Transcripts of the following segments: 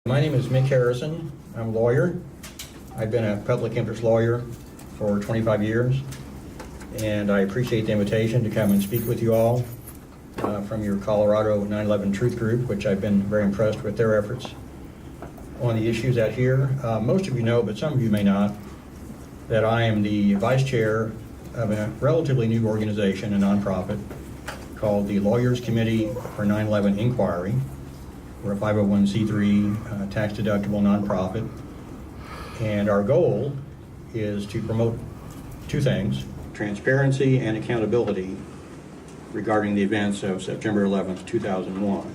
My name is Mick Harrison. I'm a lawyer. I've been a public interest lawyer for 25 years, and I appreciate the invitation to come and speak with you all from your Colorado 9/11 Truth Group, which I've been very impressed with their efforts on the issues out here. Most of you know, but some of you may not, that I am the vice chair of a relatively new organization, a nonprofit, called the Lawyers Committee for 9/11 Inquiry. We're a 501c3 tax-deductible nonprofit, and our goal is to promote two things: transparency and accountability regarding the events of September 11th, 2001.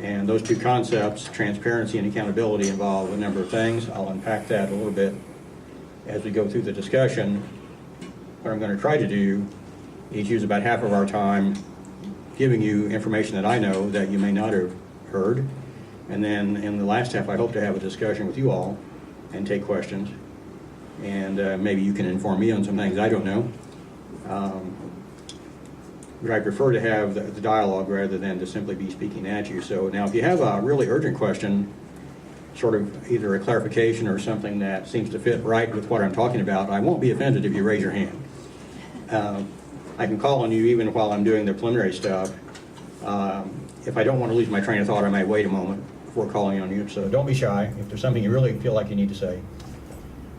And those two concepts, transparency and accountability, involve a number of things. I'll unpack that a little bit as we go through the discussion. What I'm going to try to do is use about half of our time giving you information that I know that you may not have heard, and then in the last half I hope to have a discussion with you all and take questions, and maybe you can inform me on some things I don't know. But I prefer to have the dialogue rather than to simply be speaking at you. So now if you have a really urgent question, sort of either a clarification or something that seems to fit right with what I'm talking about, I won't be offended if you raise your hand. I can call on you even while I'm doing the preliminary stuff. If I don't want to lose my train of thought, I might wait a moment before calling on you. So don't be shy. If there's something you really feel like you need to say,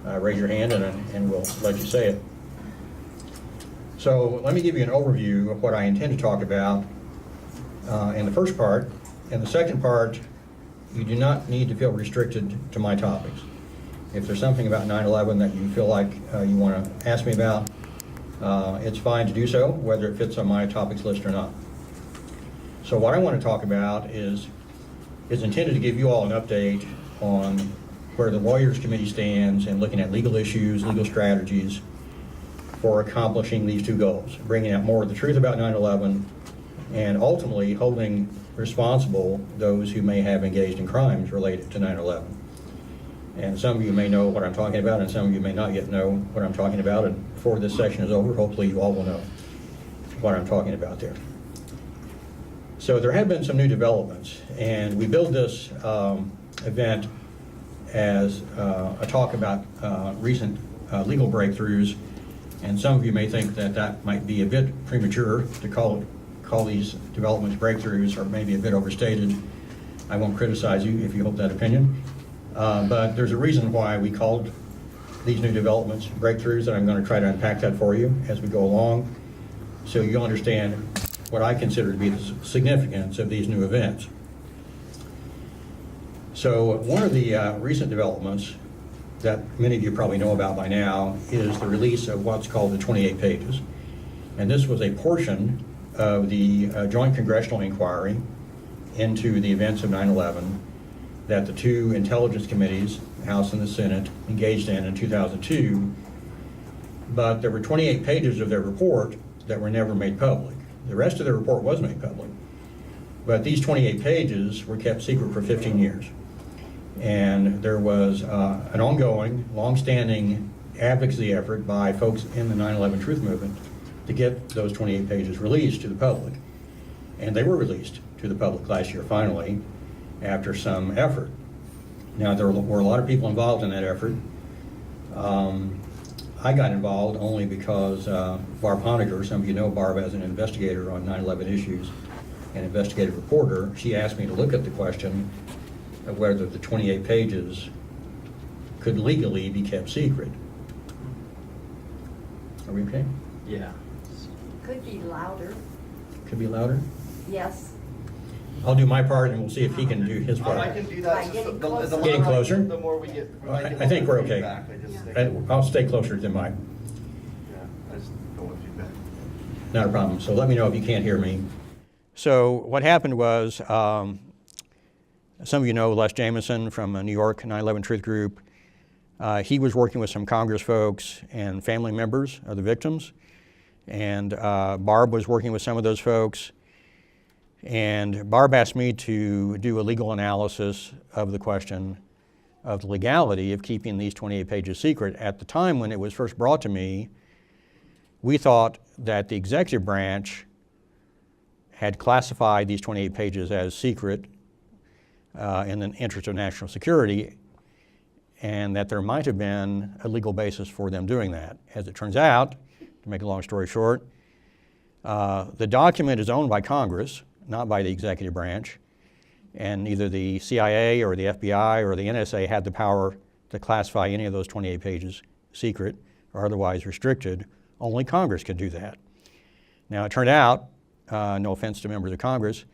raise your hand and we'll let you say it. So let me give you an overview of what I intend to talk about in the first part. In the second part, you do not need to feel restricted to my topics. If there's something about 9/11 that you feel like you want to ask me about, it's fine to do so, whether it fits on my topics list or not. So what I want to talk about is intended to give you all an update on where the Lawyers Committee stands in looking at legal issues, legal strategies for accomplishing these two goals: bringing out more of the truth about 9/11 and ultimately holding responsible those who may have engaged in crimes related to 9/11. And some of you may know what I'm talking about, and some of you may not yet know what I'm talking about. And before this session is over, hopefully you all will know what I'm talking about there. So there have been some new developments, and we build this event as a talk about recent legal breakthroughs, and some of you may think that that might be a bit premature to call these developments breakthroughs, or maybe a bit overstated. I won't criticize you if you hold that opinion, but there's a reason why we called these new developments breakthroughs, and I'm going to try to unpack that for you as we go along so you'll understand what I consider to be the significance of these new events. So one of the recent developments that many of you probably know about by now is the release of what's called the 28 pages. And this was a portion of the joint congressional inquiry into the events of 9/11 that the two intelligence committees, the House and the Senate, engaged in 2002. But there were 28 pages of their report that were never made public. The rest of the report was made public, but these 28 pages were kept secret for 15 years. And there was an ongoing, long-standing advocacy effort by folks in the 9/11 Truth Movement to get those 28 pages released to the public. And they were released to the public last year, finally, after some effort. Now, there were a lot of people involved in that effort. I got involved only because Barb Honegger, some of you know Barb as an investigator on 9/11 issues, an investigative reporter, she asked me to look at the question of whether the 28 pages could legally be kept secret. Are we okay? Yeah. Could be louder. Could be louder? Yes. I'll do my part and we'll see if he can do his I part. can do that. By Just getting the closer. Getting louder I closer? get, the more we get. I think we're okay. I'll stay closer to the mic. Yeah, I just don't want feedback. Not a problem. So let me know if you can't hear me. So what happened was, some of you know Les Jamison from New York 9/11 Truth Group. He was working with some Congress folks and family members of the victims. And Barb was working with some of those folks. And Barb asked me to do a legal analysis of the question of the legality of keeping these 28 pages secret. At the time when it was first brought to me, we thought that the executive branch had classified these 28 pages as secret in the interest of national security, and that there might have been a legal basis for them doing that. As it turns out, to make a long story short, the document is owned by Congress, not by the executive branch, and neither the CIA or the FBI or the NSA had the power to classify any of those 28 pages secret or otherwise restricted. Only Congress could do that. Now, it turned out, no offense to members of Congress,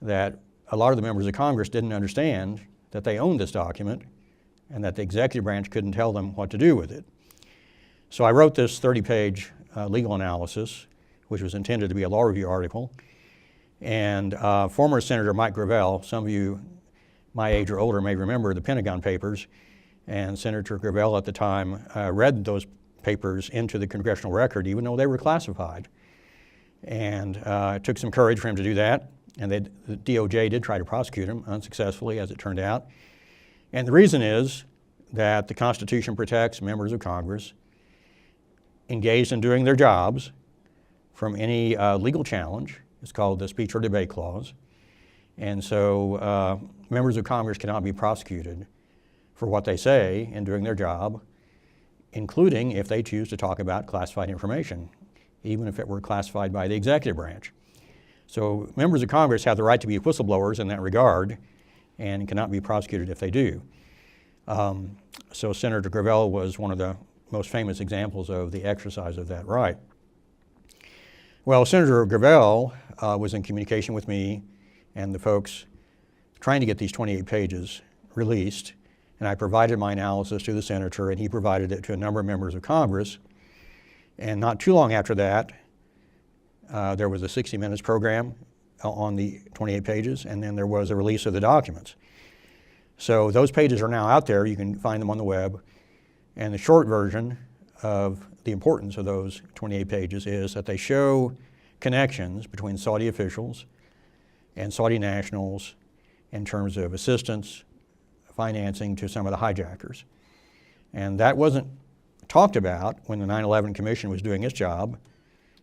that a lot of the members of Congress didn't understand that they owned this document and that the executive branch couldn't tell them what to do with it. So I wrote this 30-page legal analysis, which was intended to be a law review article. And former Senator Mike Gravel, some of you my age or older may remember the Pentagon Papers, and Senator Gravel at the time read those papers into the congressional record, even though they were classified. And it took some courage for him to do that, and the DOJ did try to prosecute him, unsuccessfully as it turned out. And the reason is that the Constitution protects members of Congress engaged in doing their jobs from any legal challenge. It's called the Speech or Debate Clause. And so members of Congress cannot be prosecuted for what they say in doing their job, including if they choose to talk about classified information, even if it were classified by the executive branch. So members of Congress have the right to be whistleblowers in that regard and cannot be prosecuted if they do. So Senator Gravel was one of the most famous examples of the exercise of that right. Well, Senator Gravel was in communication with me and the folks trying to get these 28 pages released, and I provided my analysis to the senator, and he provided it to a number of members of Congress. And not too long after that, there was a 60 Minutes program on the 28 pages, and then there was a release of the documents. So those pages are now out there. You can find them on the web. And the short version of the importance of those 28 pages is that they show connections between Saudi officials and Saudi nationals in terms of assistance, financing to some of the hijackers. And that wasn't talked about when the 9/11 Commission was doing its job.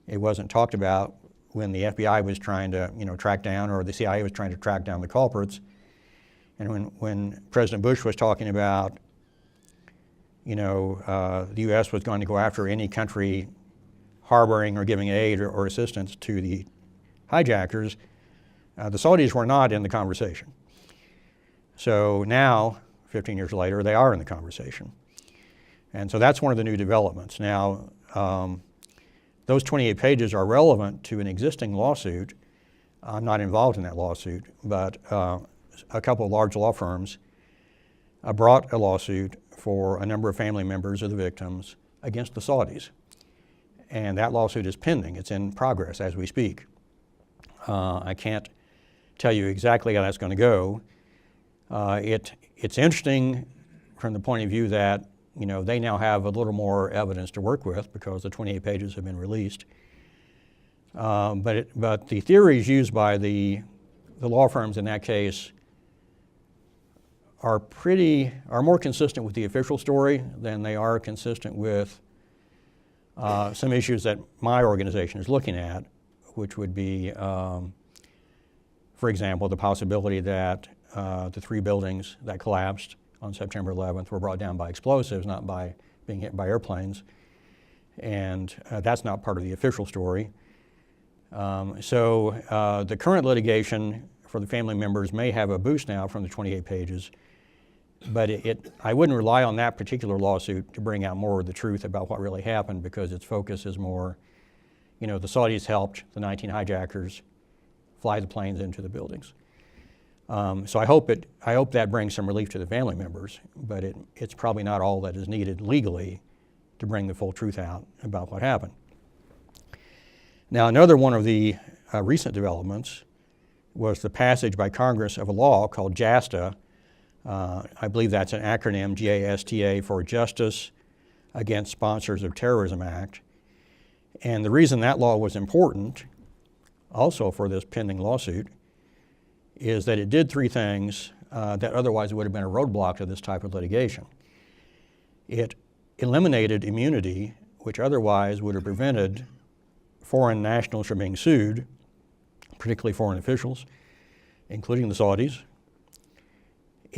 It wasn't talked about when the FBI was trying to, track down, or the CIA was trying to track down the culprits. And when President Bush was talking about, the U.S. was going to go after any country harboring or giving aid or assistance to the hijackers, the Saudis were not in the conversation. So now, 15 years later, they are in the conversation. And so that's one of the new developments. Now, those 28 pages are relevant to an existing lawsuit. I'm not involved in that lawsuit, but a couple of large law firms brought a lawsuit for a number of family members of the victims against the Saudis. And that lawsuit is pending. It's in progress as we speak. I can't tell you exactly how that's going to go. It's interesting from the point of view that they now have a little more evidence to work with because the 28 pages have been released. But the theories used by the law firms in that case are more consistent with the official story than they are consistent with some issues that my organization is looking at, which would be, for example, the possibility that the 3 buildings that collapsed on September 11th were brought down by explosives, not by being hit by airplanes. And that's not part of the official story. So the current litigation for the family members may have a boost now from the 28 pages, but I wouldn't rely on that particular lawsuit to bring out more of the truth about what really happened, because its focus is more, the Saudis helped the 19 hijackers fly the planes into the buildings. So I hope that brings some relief to the family members, but it's probably not all that is needed legally to bring the full truth out about what happened. Now, another one of the recent developments was the passage by Congress of a law called JASTA. I believe that's an acronym, JASTA, for Justice Against Sponsors of Terrorism Act. And the reason that law was important, also for this pending lawsuit, is that it did 3 things that otherwise would have been a roadblock to this type of litigation. It eliminated immunity, which otherwise would have prevented foreign nationals from being sued, particularly foreign officials, including the Saudis.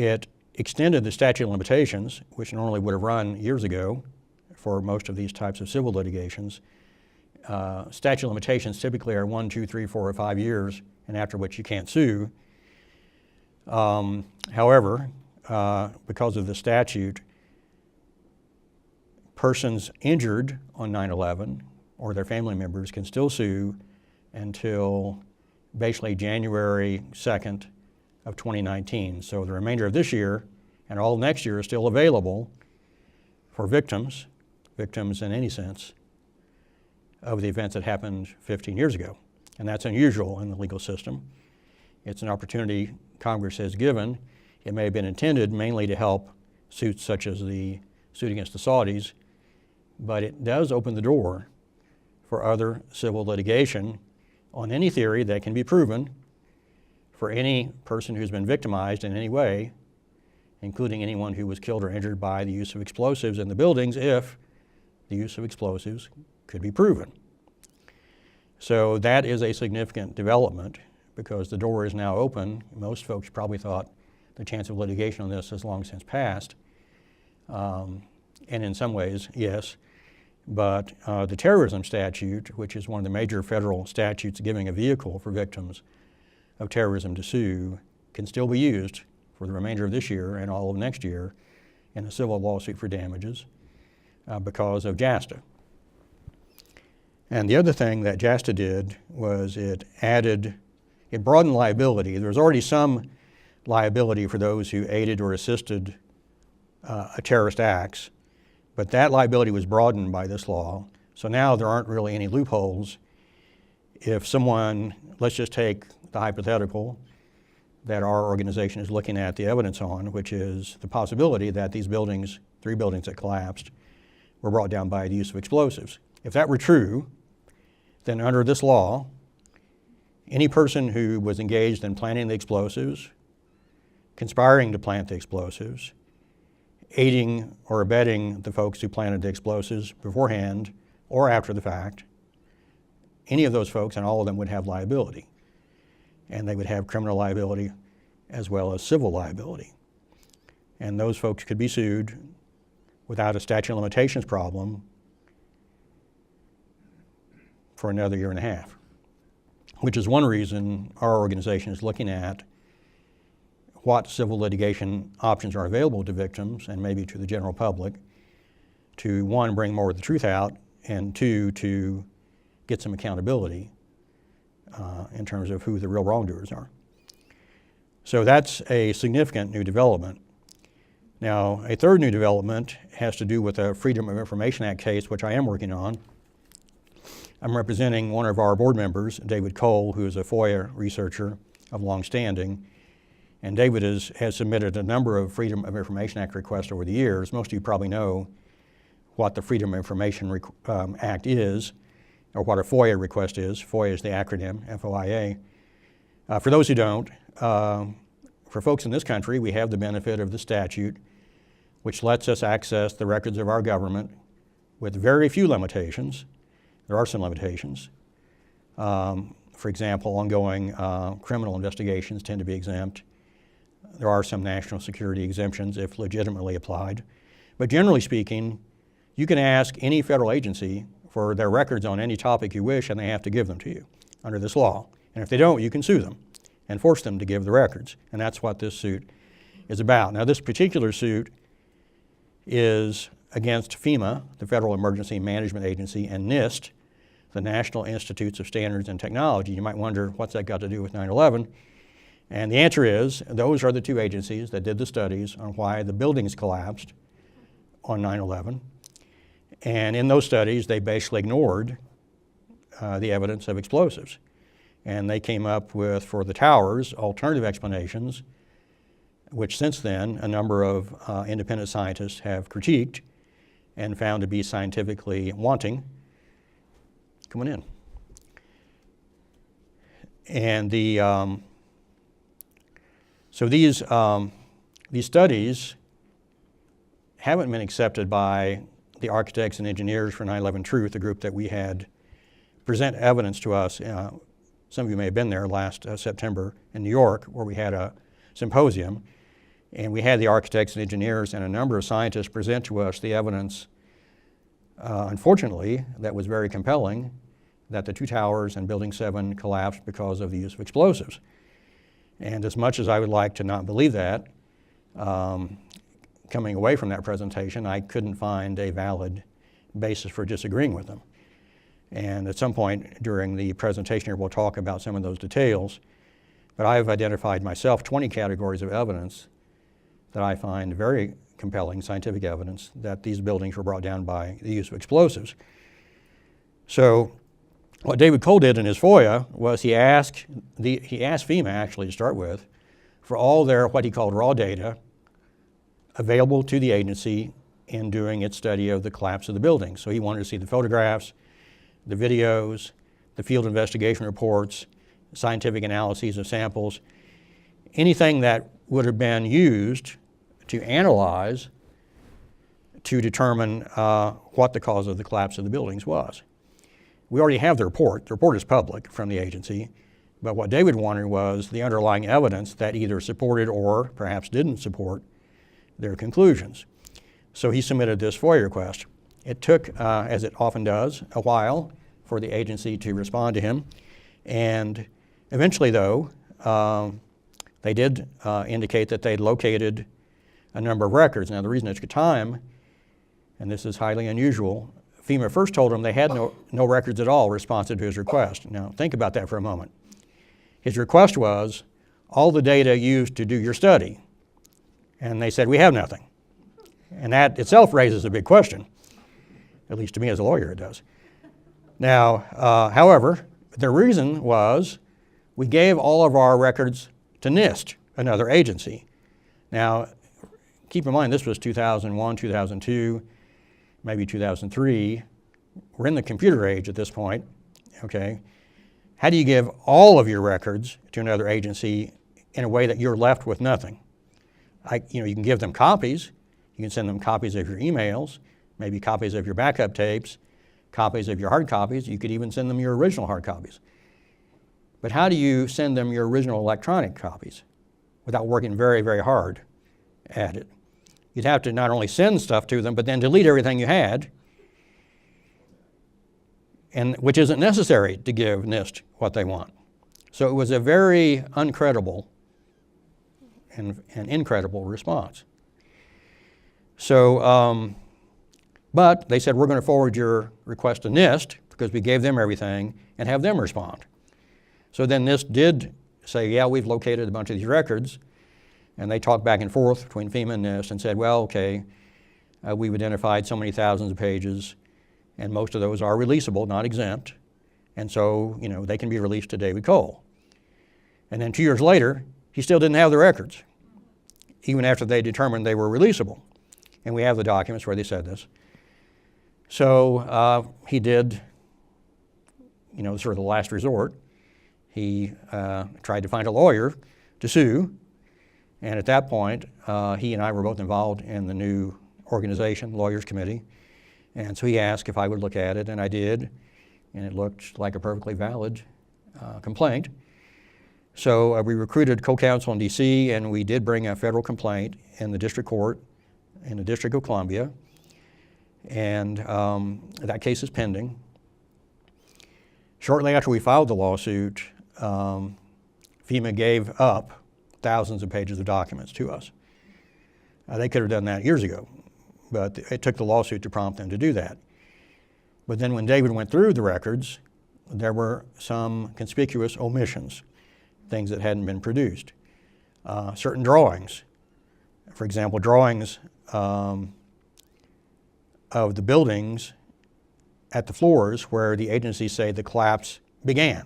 it extended the statute of limitations, which normally would have run years ago for most of these types of civil litigations. Statute of limitations typically are 1, 2, 3, 4, or 5 years, and after which you can't sue. However, because of the statute, persons injured on 9/11 or their family members can still sue until basically January 2nd of 2019. So the remainder of this year and all of next year is still available for victims in any sense, of the events that happened 15 years ago. And that's unusual in the legal system. It's an opportunity Congress has given. It may have been intended mainly to help suits such as the suit against the Saudis, but it does open the door for other civil litigation on any theory that can be proven for any person who's been victimized in any way, including anyone who was killed or injured by the use of explosives in the buildings, if the use of explosives could be proven. So that is a significant development because the door is now open. Most folks probably thought the chance of litigation on this has long since passed. And in some ways, yes. But the terrorism statute, which is one of the major federal statutes giving a vehicle for victims of terrorism to sue, can still be used for the remainder of this year and all of next year in a civil lawsuit for damages because of JASTA. And the other thing that JASTA did was it broadened liability. There was already some liability for those who aided or assisted terrorist acts, but that liability was broadened by this law. So now there aren't really any loopholes. If someone, let's just take the hypothetical that our organization is looking at the evidence on, which is the possibility that these buildings, 3 buildings that collapsed, were brought down by the use of explosives. If that were true, then under this law, any person who was engaged in planting the explosives, conspiring to plant the explosives, aiding or abetting the folks who planted the explosives beforehand or after the fact, any of those folks and all of them would have liability. And they would have criminal liability as well as civil liability. And those folks could be sued without a statute of limitations problem for another 1.5 years, which is one reason our organization is looking at what civil litigation options are available to victims and maybe to the general public to, 1, bring more of the truth out, and 2, to get some accountability in terms of who the real wrongdoers are. So that's a significant new development. Now, a third new development has to do with a Freedom of Information Act case, which I am working on. I'm representing one of our board members, David Cole, who is a FOIA researcher of long standing. And David has submitted a number of Freedom of Information Act requests over the years. Most of you probably know what the Freedom of Information Act is, or what a FOIA request is. FOIA is the acronym, FOIA. For those who don't, for folks in this country, we have the benefit of the statute, which lets us access the records of our government with very few limitations. There are some limitations. For example, ongoing criminal investigations tend to be exempt. There are some national security exemptions if legitimately applied. But generally speaking, you can ask any federal agency for their records on any topic you wish, and they have to give them to you under this law. And if they don't, you can sue them and force them to give the records. And that's what this suit is about. Now, this particular suit is against FEMA, the Federal Emergency Management Agency, and NIST, the National Institutes of Standards and Technology. You might wonder, what's that got to do with 9/11? And the answer is, those are the 2 agencies that did the studies on why the buildings collapsed on 9/11. And in those studies, they basically ignored the evidence of explosives. And they came up with, for the towers, alternative explanations, which since then a number of independent scientists have critiqued and found to be scientifically wanting. Come on in. And so these studies haven't been accepted by the architects and engineers for 9/11 Truth, the group that we had present evidence to us. Some of you may have been there last September in New York, where we had a symposium. And we had the architects and engineers and a number of scientists present to us the evidence, unfortunately, that was very compelling, that the two towers and Building 7 collapsed because of the use of explosives. And as much as I would like to not believe that, coming away from that presentation, I couldn't find a valid basis for disagreeing with them. And at some point during the presentation here, we'll talk about some of those details. But I've identified myself 20 categories of evidence that I find very compelling scientific evidence that these buildings were brought down by the use of explosives. So what David Cole did in his FOIA was he asked FEMA, actually, to start with, for all their what he called raw data available to the agency in doing its study of the collapse of the building. So he wanted to see the photographs, the videos, the field investigation reports, scientific analyses of samples, anything that would have been used to analyze to determine what the cause of the collapse of the buildings was. We already have the report. The report is public from the agency, but what David wanted was the underlying evidence that either supported or perhaps didn't support their conclusions. So he submitted this FOIA request. It took, as it often does, a while for the agency to respond to him, and eventually, though, they did indicate that they'd located a number of records. Now, the reason it took time, and this is highly unusual, FEMA first told him they had no records at all responsive to his request. Now, think about that for a moment. His request was all the data used to do your study, and they said, we have nothing. And that itself raises a big question, at least to me as a lawyer it does. Now, however, the reason was we gave all of our records to NIST, another agency. Now, keep in mind this was 2001, 2002, maybe 2003. We're in the computer age at this point, okay? How do you give all of your records to another agency in a way that you're left with nothing? You can give them copies. You can send them copies of your emails, maybe copies of your backup tapes, copies of your hard copies. You could even send them your original hard copies. But how do you send them your original electronic copies without working very, very hard at it? You'd have to not only send stuff to them, but then delete everything you had, and which isn't necessary to give NIST what they want. So it was a very uncredible and incredible response. So, but they said, we're going to forward your request to NIST because we gave them everything and have them respond. So then NIST did say, yeah, we've located a bunch of these records. And they talked back and forth between FEMA and NIST and said, well, okay, we've identified so many thousands of pages, and most of those are releasable, not exempt. And so, they can be released to David Cole. And then 2 years later, he still didn't have the records, even after they determined they were releasable. And we have the documents where they said this. So he did, sort of the last resort. He tried to find a lawyer to sue. And at that point, he and I were both involved in the new organization, Lawyers Committee. And so he asked if I would look at it, and I did. And it looked like a perfectly valid complaint. So we recruited co-counsel in D.C., and we did bring a federal complaint in the district court in the District of Columbia. And that case is pending. Shortly after we filed the lawsuit, FEMA gave up thousands of pages of documents to us. They could have done that years ago, but it took the lawsuit to prompt them to do that. But then when David went through the records, there were some conspicuous omissions, things that hadn't been produced. Certain drawings, for example, drawings of the buildings at the floors where the agencies say the collapse began,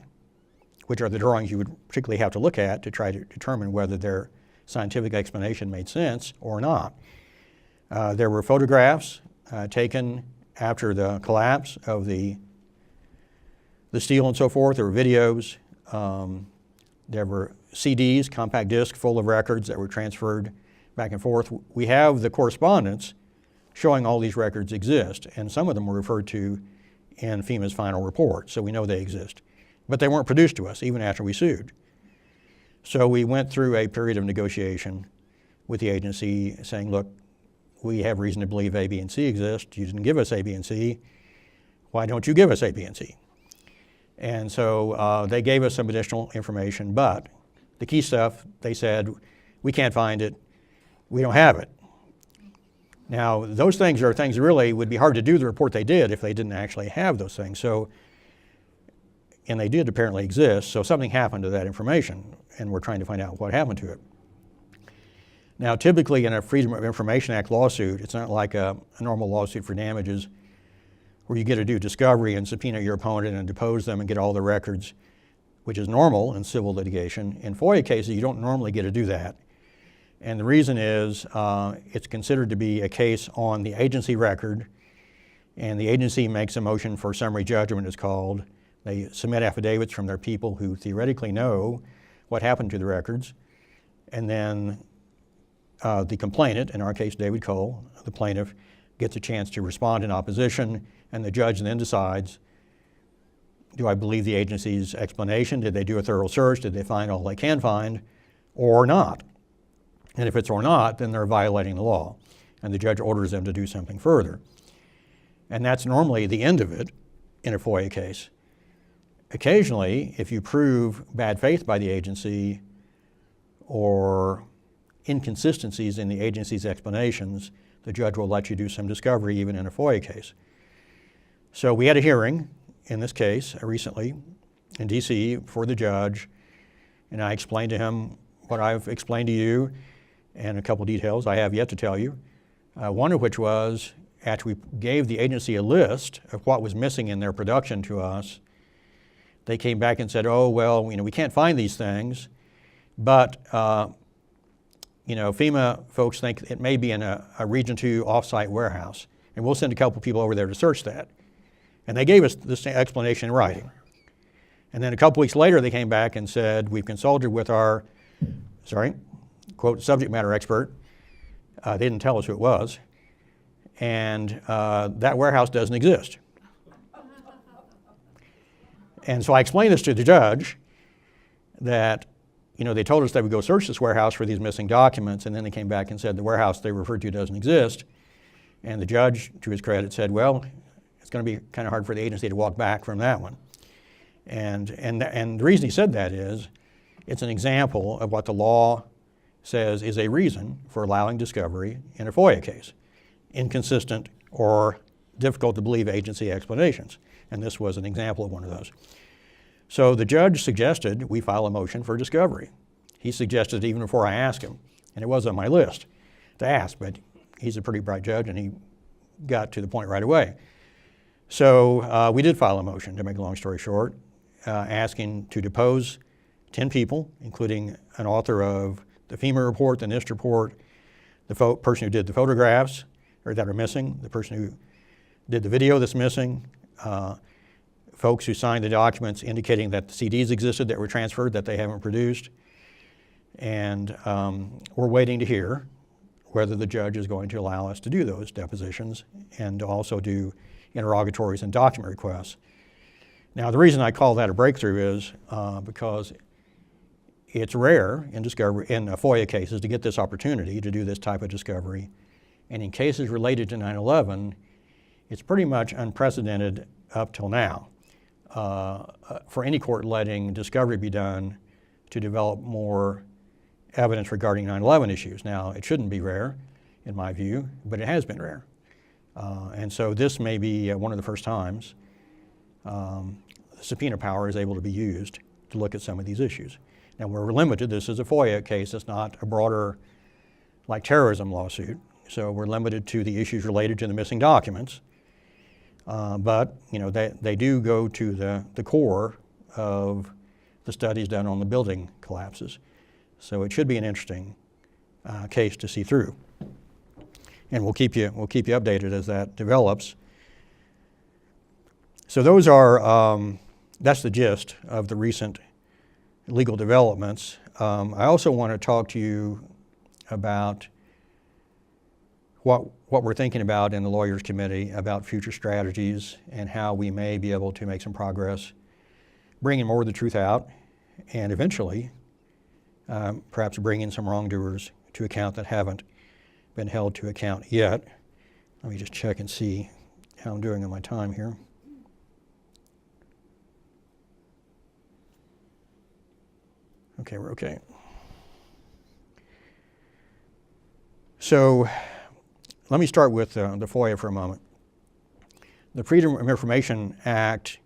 which are the drawings you would particularly have to look at to try to determine whether their scientific explanation made sense or not. There were photographs taken after the collapse of the steel and so forth. There were videos. There were CDs, compact discs, full of records that were transferred back and forth. We have the correspondence showing all these records exist, and some of them were referred to in FEMA's final report, so we know they exist. But they weren't produced to us even after we sued. So we went through a period of negotiation with the agency saying, look, we have reason to believe A, B, and C exist. You didn't give us A, B, and C. Why don't you give us A, B, and C? And so they gave us some additional information, but the key stuff, they said, we can't find it. We don't have it. Now, those things are things that really would be hard to do the report they did if they didn't actually have those things. So, and they did apparently exist, so something happened to that information, and we're trying to find out what happened to it. Now, typically in a Freedom of Information Act lawsuit, it's not like a normal lawsuit for damages where you get to do discovery and subpoena your opponent and depose them and get all the records, which is normal in civil litigation. In FOIA cases, you don't normally get to do that. And the reason is it's considered to be a case on the agency record, and the agency makes a motion for summary judgment, it's called. They submit affidavits from their people who theoretically know what happened to the records, and then the complainant, in our case David Cole, the plaintiff, gets a chance to respond in opposition, and the judge then decides, do I believe the agency's explanation? Did they do a thorough search? Did they find all they can find, or not? And if it's or not, then they're violating the law, and the judge orders them to do something further. And that's normally the end of it in a FOIA case. Occasionally, if you prove bad faith by the agency or inconsistencies in the agency's explanations, the judge will let you do some discovery even in a FOIA case. So we had a hearing in this case recently in D.C. for the judge, and I explained to him what I've explained to you and a couple details I have yet to tell you, one of which was after we gave the agency a list of what was missing in their production to us, they came back and said, oh, well, we can't find these things, but FEMA folks think it may be in a Region 2 off-site warehouse, and we'll send a couple people over there to search that. And they gave us this explanation in writing. And then a couple weeks later, they came back and said, we've consulted with our, quote, subject matter expert. They didn't tell us who it was. And that warehouse doesn't exist. And so I explained this to the judge that, they told us they would go search this warehouse for these missing documents, and then they came back and said the warehouse they referred to doesn't exist. And the judge, to his credit, said, well, it's going to be kind of hard for the agency to walk back from that one. And the reason he said that is it's an example of what the law says is a reason for allowing discovery in a FOIA case, inconsistent or difficult to believe agency explanations. And this was an example of one of those. So the judge suggested we file a motion for discovery. He suggested it even before I asked him, and it was on my list to ask, but he's a pretty bright judge and he got to the point right away. So we did file a motion, to make a long story short, asking to depose 10 people, including an author of the FEMA report, the NIST report, the person who did the photographs or that are missing, the person who did the video that's missing, folks who signed the documents indicating that the CDs existed that were transferred that they haven't produced. And we're waiting to hear whether the judge is going to allow us to do those depositions and to also do interrogatories and document requests. Now, the reason I call that a breakthrough is because it's rare in FOIA cases to get this opportunity to do this type of discovery. And in cases related to 9/11, it's pretty much unprecedented up till now for any court letting discovery be done to develop more evidence regarding 9/11 issues. Now, it shouldn't be rare, in my view, but it has been rare. And so this may be one of the first times the subpoena power is able to be used to look at some of these issues. Now, we're limited. This is a FOIA case. It's not a broader, like, terrorism lawsuit. So we're limited to the issues related to the missing documents. But they do go to the core of the studies done on the building collapses. So it should be an interesting case to see through. And we'll keep you updated as that develops. So those are that's the gist of the recent legal developments. I also want to talk to you about what we're thinking about in the Lawyers Committee about future strategies and how we may be able to make some progress, bringing more of the truth out, and eventually perhaps bringing some wrongdoers to account that haven't been held to account yet. Let me just check and see how I'm doing on my time here. Okay, we're okay. So let me start with the FOIA for a moment. The Freedom of Information Act,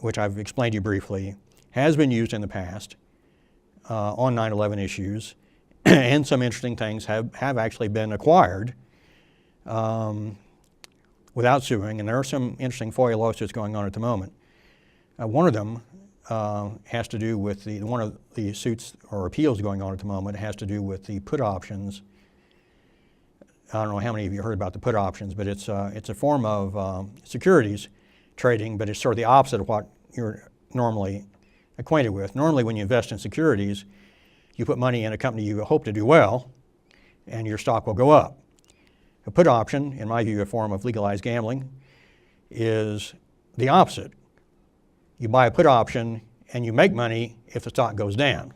which I've explained to you briefly, has been used in the past on 9/11 issues, and some interesting things have actually been acquired without suing, and there are some interesting FOIA lawsuits going on at the moment. One of them has to do with one of the suits or appeals going on at the moment has to do with the put options. I don't know how many of you heard about the put options, but it's a form of securities trading, but it's sort of the opposite of what you're normally acquainted with. Normally when you invest in securities, you put money in a company you hope to do well, and your stock will go up. A put option, in my view, a form of legalized gambling, is the opposite. You buy a put option and you make money if the stock goes down.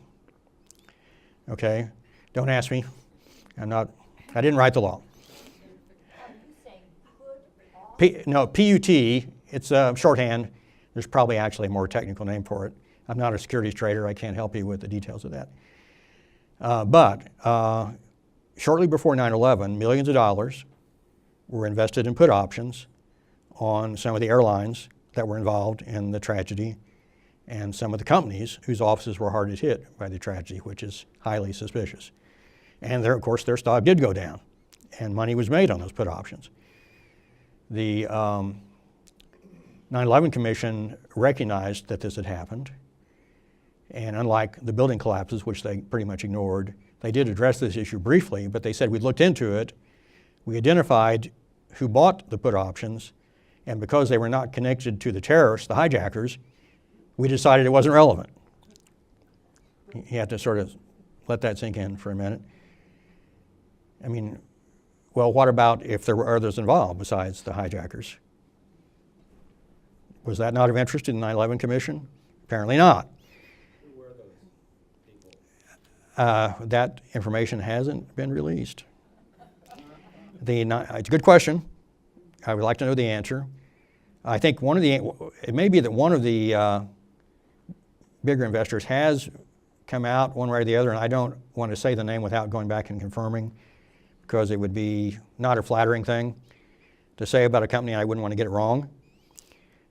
Okay? Don't ask me. I didn't write the law. Are you saying put off? PUT, it's a shorthand. There's probably actually a more technical name for it. I'm not a securities trader. I can't help you with the details of that. But shortly before 9/11, millions of dollars were invested in put options on some of the airlines that were involved in the tragedy and some of the companies whose offices were hardest hit by the tragedy, which is highly suspicious. And of course, their stock did go down, and money was made on those put options. The 9/11 Commission recognized that this had happened, and unlike the building collapses, which they pretty much ignored, they did address this issue briefly, but they said we looked into it, we identified who bought the put options, and because they were not connected to the terrorists, the hijackers, we decided it wasn't relevant. You have to sort of let that sink in for a minute. I mean, well, what about if there were others involved besides the hijackers? Was that not of interest in the 9/11 Commission? Apparently not. Who were those people? That information hasn't been released. It's a good question. I would like to know the answer. I think it may be that one of the bigger investors has come out one way or the other, and I don't want to say the name without going back and confirming, because it would be not a flattering thing to say about a company, and I wouldn't want to get it wrong.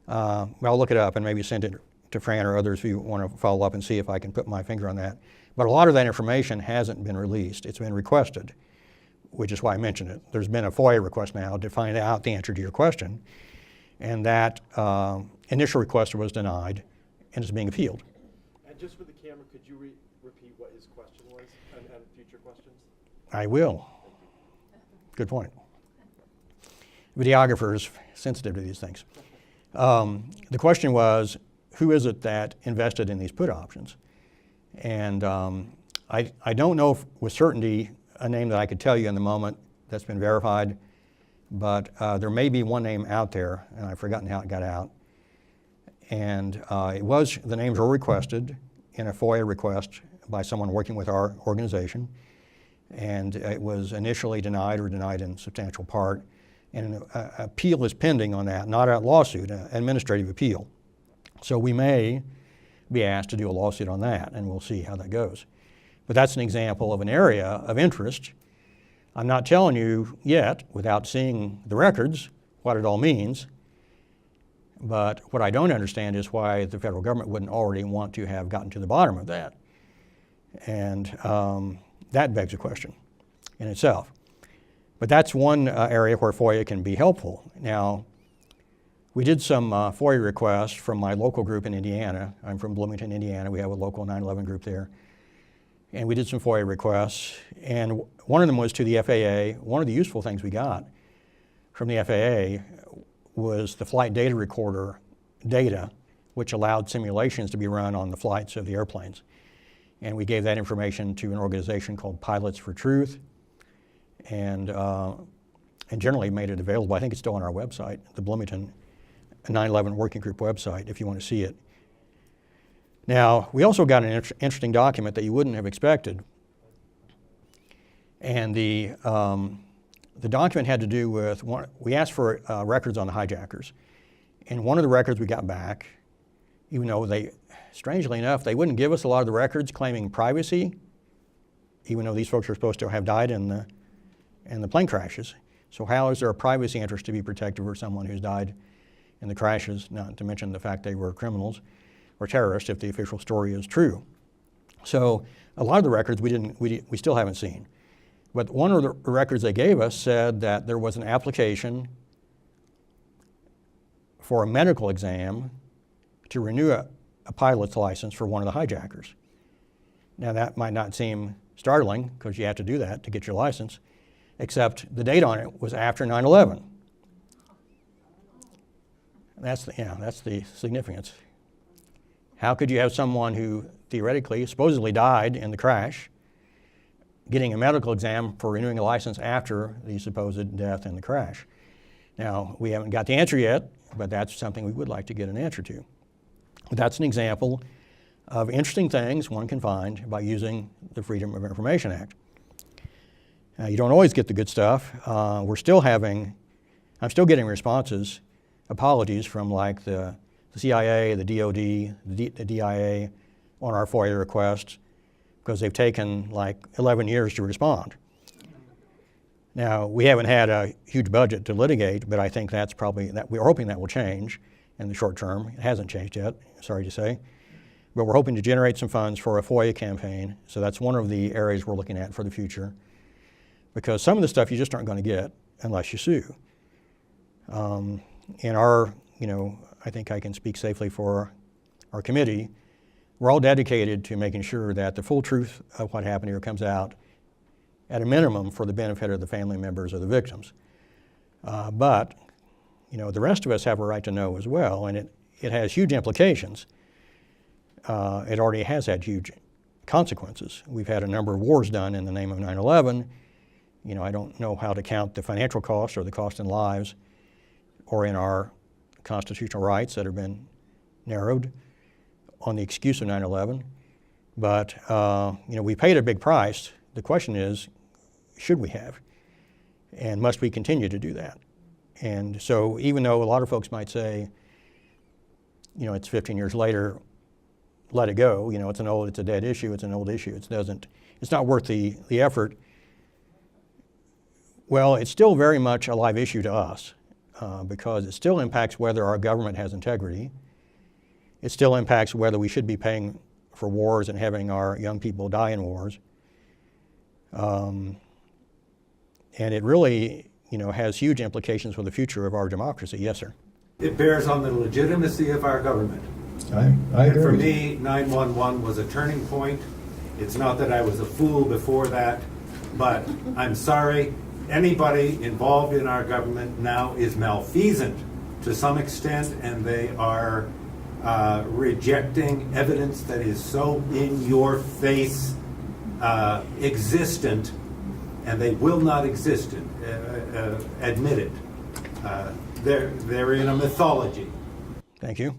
I'll look it up and maybe send it to Fran or others if you want to follow up and see if I can put my finger on that. But a lot of that information hasn't been released. It's been requested, which is why I mentioned it. There's been a FOIA request now to find out the answer to your question, and that initial request was denied and is being appealed. And just for the camera, could you repeat what his question was and future questions? I will. Good point. Videographers sensitive to these things. The question was, who is it that invested in these put options? And I don't know with certainty a name that I could tell you in the moment that's been verified, but there may be one name out there, and I've forgotten how it got out. And the names were requested in a FOIA request by someone working with our organization, and it was initially denied or denied in substantial part. And an appeal is pending on that, not a lawsuit, an administrative appeal. So we may be asked to do a lawsuit on that, and we'll see how that goes. But that's an example of an area of interest. I'm not telling you yet, without seeing the records, what it all means. But what I don't understand is why the federal government wouldn't already want to have gotten to the bottom of that. And that begs a question in itself. But that's one area where FOIA can be helpful. Now, we did some FOIA requests from my local group in Indiana. I'm from Bloomington, Indiana. We have a local 9/11 group there. And we did some FOIA requests, and one of them was to the FAA. One of the useful things we got from the FAA was the flight data recorder data, which allowed simulations to be run on the flights of the airplanes. And we gave that information to an organization called Pilots for Truth, and generally made it available. I think it's still on our website, the Bloomington 9/11 Working Group website, if you want to see it. Now, we also got an interesting document that you wouldn't have expected. And the document had to do with, we asked for records on the hijackers. And one of the records we got back, even though strangely enough, they wouldn't give us a lot of the records claiming privacy, even though these folks are supposed to have died in the plane crashes. So how is there a privacy interest to be protected for someone who's died in the crashes, not to mention the fact they were criminals or terrorists if the official story is true. So a lot of the records we still haven't seen. But one of the records they gave us said that there was an application for a medical exam to renew a pilot's license for one of the hijackers. Now that might not seem startling because you have to do that to get your license, except the date on it was after 9/11. That's the significance. How could you have someone who theoretically, supposedly died in the crash, getting a medical exam for renewing a license after the supposed death in the crash? Now, we haven't got the answer yet, but that's something we would like to get an answer to. But that's an example of interesting things one can find by using the Freedom of Information Act. You don't always get the good stuff. I'm still getting responses, apologies from like the CIA, the DOD, the DIA on our FOIA requests because they've taken like 11 years to respond. Now, we haven't had a huge budget to litigate, but I think that's probably, we're hoping that will change in the short term. It hasn't changed yet, sorry to say. But we're hoping to generate some funds for a FOIA campaign. So that's one of the areas we're looking at for the future. Because some of the stuff you just aren't going to get unless you sue. I think I can speak safely for our committee. We're all dedicated to making sure that the full truth of what happened here comes out at a minimum for the benefit of the family members of the victims. But the rest of us have a right to know as well, and it has huge implications. It already has had huge consequences. We've had a number of wars done in the name of 9/11. I don't know how to count the financial cost or the cost in lives or in our constitutional rights that have been narrowed on the excuse of 9/11. But, we paid a big price. The question is, should we have? And must we continue to do that? And so even though a lot of folks might say, it's 15 years later, let it go, it's a dead issue, it's an old issue, it's not worth the effort. Well, it's still very much a live issue to us because it still impacts whether our government has integrity. It still impacts whether we should be paying for wars and having our young people die in wars. And it really, has huge implications for the future of our democracy. Yes, sir. It bears on the legitimacy of our government. I And agree. for me, 9/11 was a turning point. It's not that I was a fool before that, but I'm sorry, anybody involved in our government now is malfeasant to some extent, and they are rejecting evidence that is so in your face, existent, and they will not admit it. They're in a mythology. Thank you.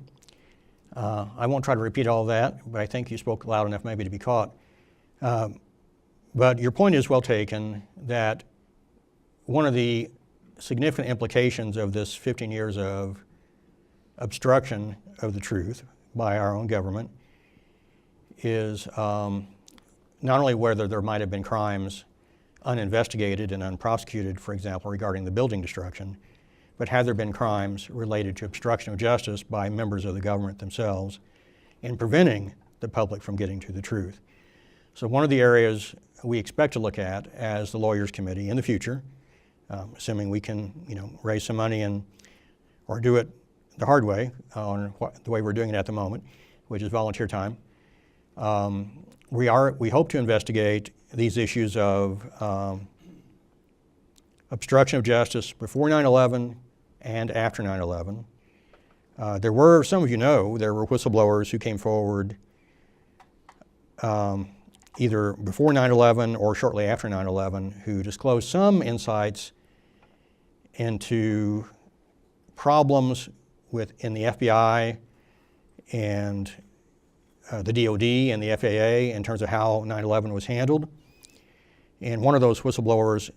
I won't try to repeat all of that, but I think you spoke loud enough maybe to be caught. But your point is well taken that one of the significant implications of this 15 years of obstruction of the truth by our own government is not only whether there might have been crimes uninvestigated and unprosecuted, for example, regarding the building destruction, but have there been crimes related to obstruction of justice by members of the government themselves in preventing the public from getting to the truth. So one of the areas we expect to look at as the Lawyers Committee in the future, assuming we can raise some money or do it the hard way, the way we're doing it at the moment, which is volunteer time, we hope to investigate these issues of obstruction of justice before 9/11 and after 9/11. There were, some of there were whistleblowers who came forward either before 9/11 or shortly after 9/11 who disclosed some insights into problems in the FBI and the DOD and the FAA in terms of how 9/11 was handled. And one of those whistleblowers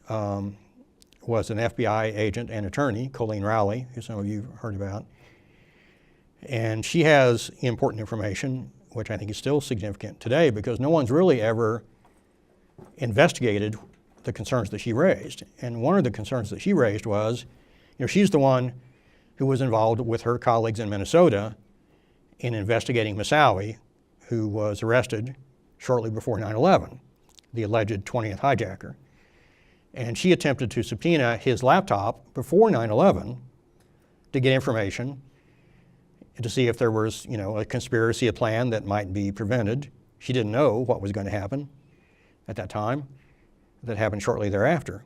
was an FBI agent and attorney, Colleen Rowley, who some of you heard about. And she has important information, which I think is still significant today, because no one's really ever investigated the concerns that she raised. And one of the concerns that she raised was, she's the one who was involved with her colleagues in Minnesota in investigating Moussaoui, who was arrested shortly before 9/11, the alleged 20th hijacker. And she attempted to subpoena his laptop before 9/11 to get information to see if there was, a conspiracy, a plan that might be prevented. She didn't know what was going to happen at that time. That happened shortly thereafter.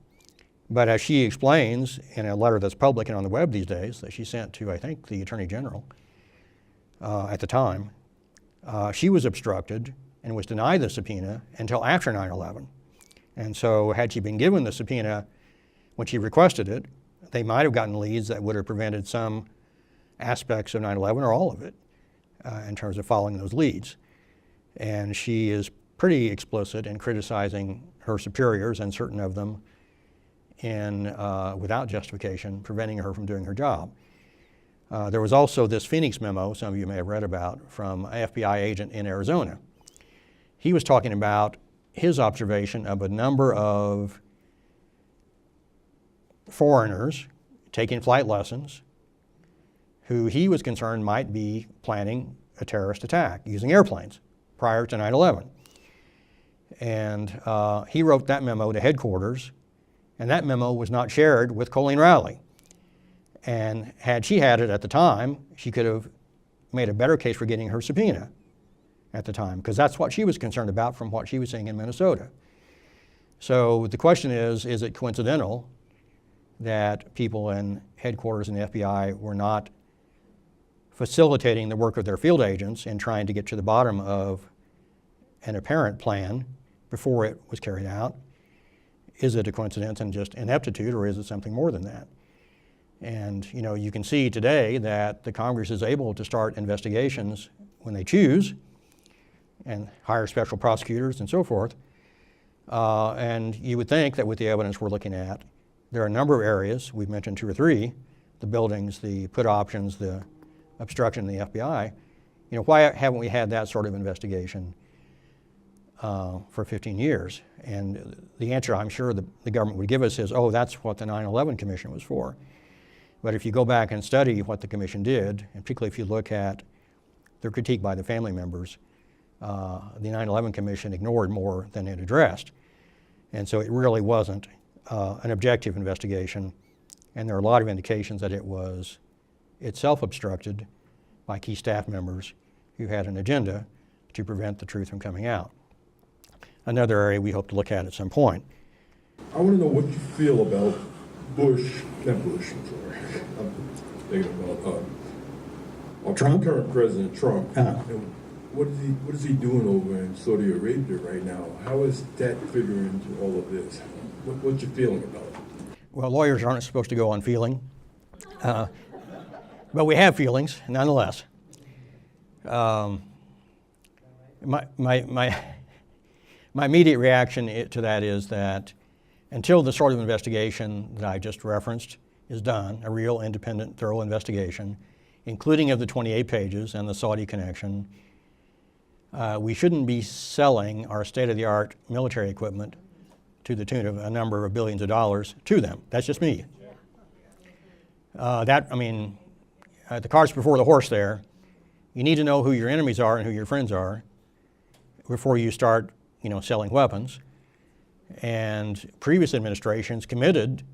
But as she explains in a letter that's public and on the web these days that she sent to, I think, the Attorney General at the time, she was obstructed and was denied the subpoena until after 9/11. And so had she been given the subpoena when she requested it, they might have gotten leads that would have prevented some aspects of 9/11 or all of it in terms of following those leads. And she is pretty explicit in criticizing her superiors and certain of them in, without justification, preventing her from doing her job. There was also this Phoenix memo, some of you may have read about, from an FBI agent in Arizona. He was talking about his observation of a number of foreigners taking flight lessons who he was concerned might be planning a terrorist attack using airplanes prior to 9/11. And he wrote that memo to headquarters, and that memo was not shared with Colleen Rowley. And had she had it at the time, she could have made a better case for getting her subpoena at the time, because that's what she was concerned about from what she was seeing in Minnesota. So the question is it coincidental that people in headquarters in the FBI were not facilitating the work of their field agents in trying to get to the bottom of an apparent plan before it was carried out? Is it a coincidence and just ineptitude, or is it something more than that? And you can see today that the Congress is able to start investigations when they choose and hire special prosecutors and so forth. And you would think that with the evidence we're looking at, there are a number of areas, we've mentioned 2 or 3, the buildings, the put options, the obstruction in the FBI. Why haven't we had that sort of investigation for 15 years? And the answer I'm sure the government would give us is, oh, that's what the 9/11 Commission was for. But if you go back and study what the commission did, and particularly if you look at their critique by the family members, the 9/11 Commission ignored more than it addressed. And so it really wasn't an objective investigation, and there are a lot of indications that it was itself obstructed by key staff members who had an agenda to prevent the truth from coming out. Another area we hope to look at some point. I want to know what you feel about I'm thinking about Trump? current President Trump. Uh-huh. And what is he doing over in Saudi Arabia right now? How is that figuring into all of this? What's your feeling about it? Well, lawyers aren't supposed to go on feeling, but we have feelings nonetheless. My immediate reaction to that is that until the sort of investigation that I just referenced is done, a real independent, thorough investigation, including of the 28 pages and the Saudi connection, we shouldn't be selling our state-of-the-art military equipment to the tune of a number of billions of dollars to them. That's just me. The cart's before the horse there. You need to know who your enemies are and who your friends are before you start, selling weapons. And previous administrations committed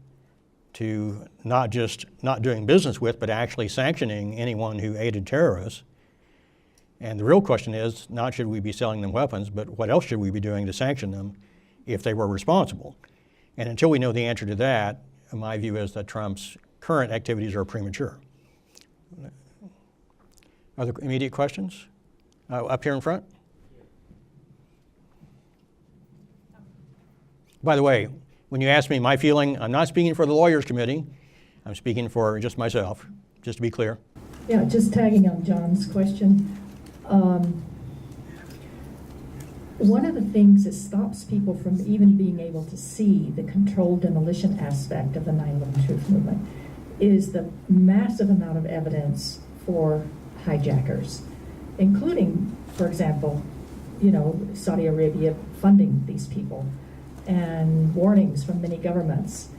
to not just not doing business with, but actually sanctioning anyone who aided terrorists. And the real question is, not should we be selling them weapons, but what else should we be doing to sanction them if they were responsible? And until we know the answer to that, my view is that Trump's current activities are premature. Other immediate questions? Up here in front? By the way, when you ask me my feeling, I'm not speaking for the Lawyers Committee. I'm speaking for just myself, just to be clear. Yeah, just tagging on John's question. One of the things that stops people from even being able to see the controlled demolition aspect of the 9/11 Truth Movement is the massive amount of evidence for hijackers, including, for example, Saudi Arabia funding these people and warnings from many governments.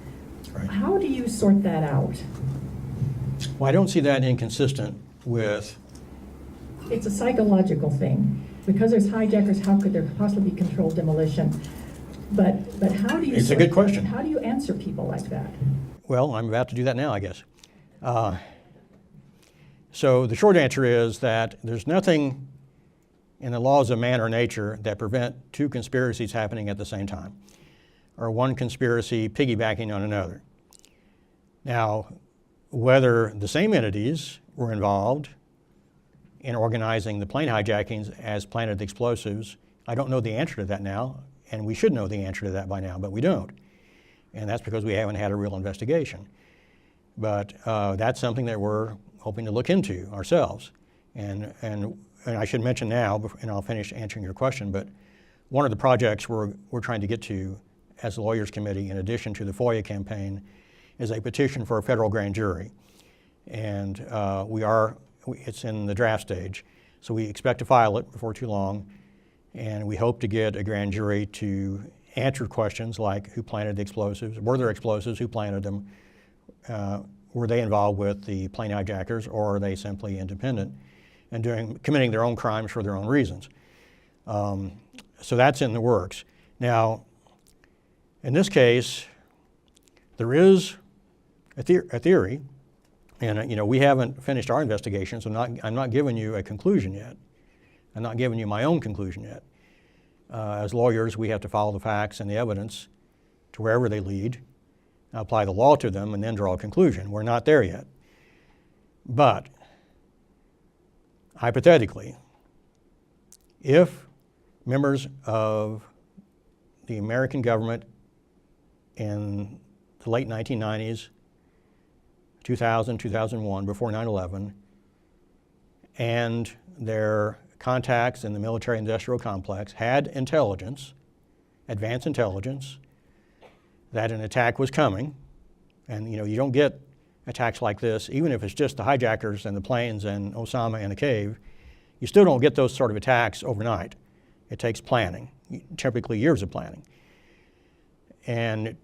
Right. How do you sort that out? Well, I don't see that inconsistent with, It's a psychological thing. Because there's hijackers, how could there possibly be controlled demolition? But how do you? It's a good question. How do you answer people like that? well, I'm about to do that now, I guess. So the short answer is that there's nothing in the laws of man or nature that prevent two conspiracies happening at the same time, or one conspiracy piggybacking on another. Now, whether the same entities were involved in organizing the plane hijackings as planted explosives, I don't know the answer to that now, and we should know the answer to that by now, but we don't. And that's because we haven't had a real investigation. But that's something that we're hoping to look into ourselves. And I should mention now, and I'll finish answering your question, but one of the projects we're trying to get to as a lawyers committee, in addition to the FOIA campaign, is a petition for a federal grand jury. And it's in the draft stage, so we expect to file it before too long, and we hope to get a grand jury to answer questions like who planted the explosives, were there explosives, who planted them, were they involved with the plane hijackers, or are they simply independent and committing their own crimes for their own reasons. So that's in the works. Now, in this case, there is a theory. And we haven't finished our investigation, so I'm not giving you a conclusion yet. I'm not giving you my own conclusion yet. As lawyers, we have to follow the facts and the evidence to wherever they lead, apply the law to them, and then draw a conclusion. We're not there yet. But hypothetically, if members of the American government in the late 1990s, 2000, 2001, before 9/11, and their contacts in the military-industrial complex had intelligence, advanced intelligence, that an attack was coming, and you don't get attacks like this, even if it's just the hijackers and the planes and Osama in the cave, you still don't get those sort of attacks overnight. It takes planning, typically years of planning. And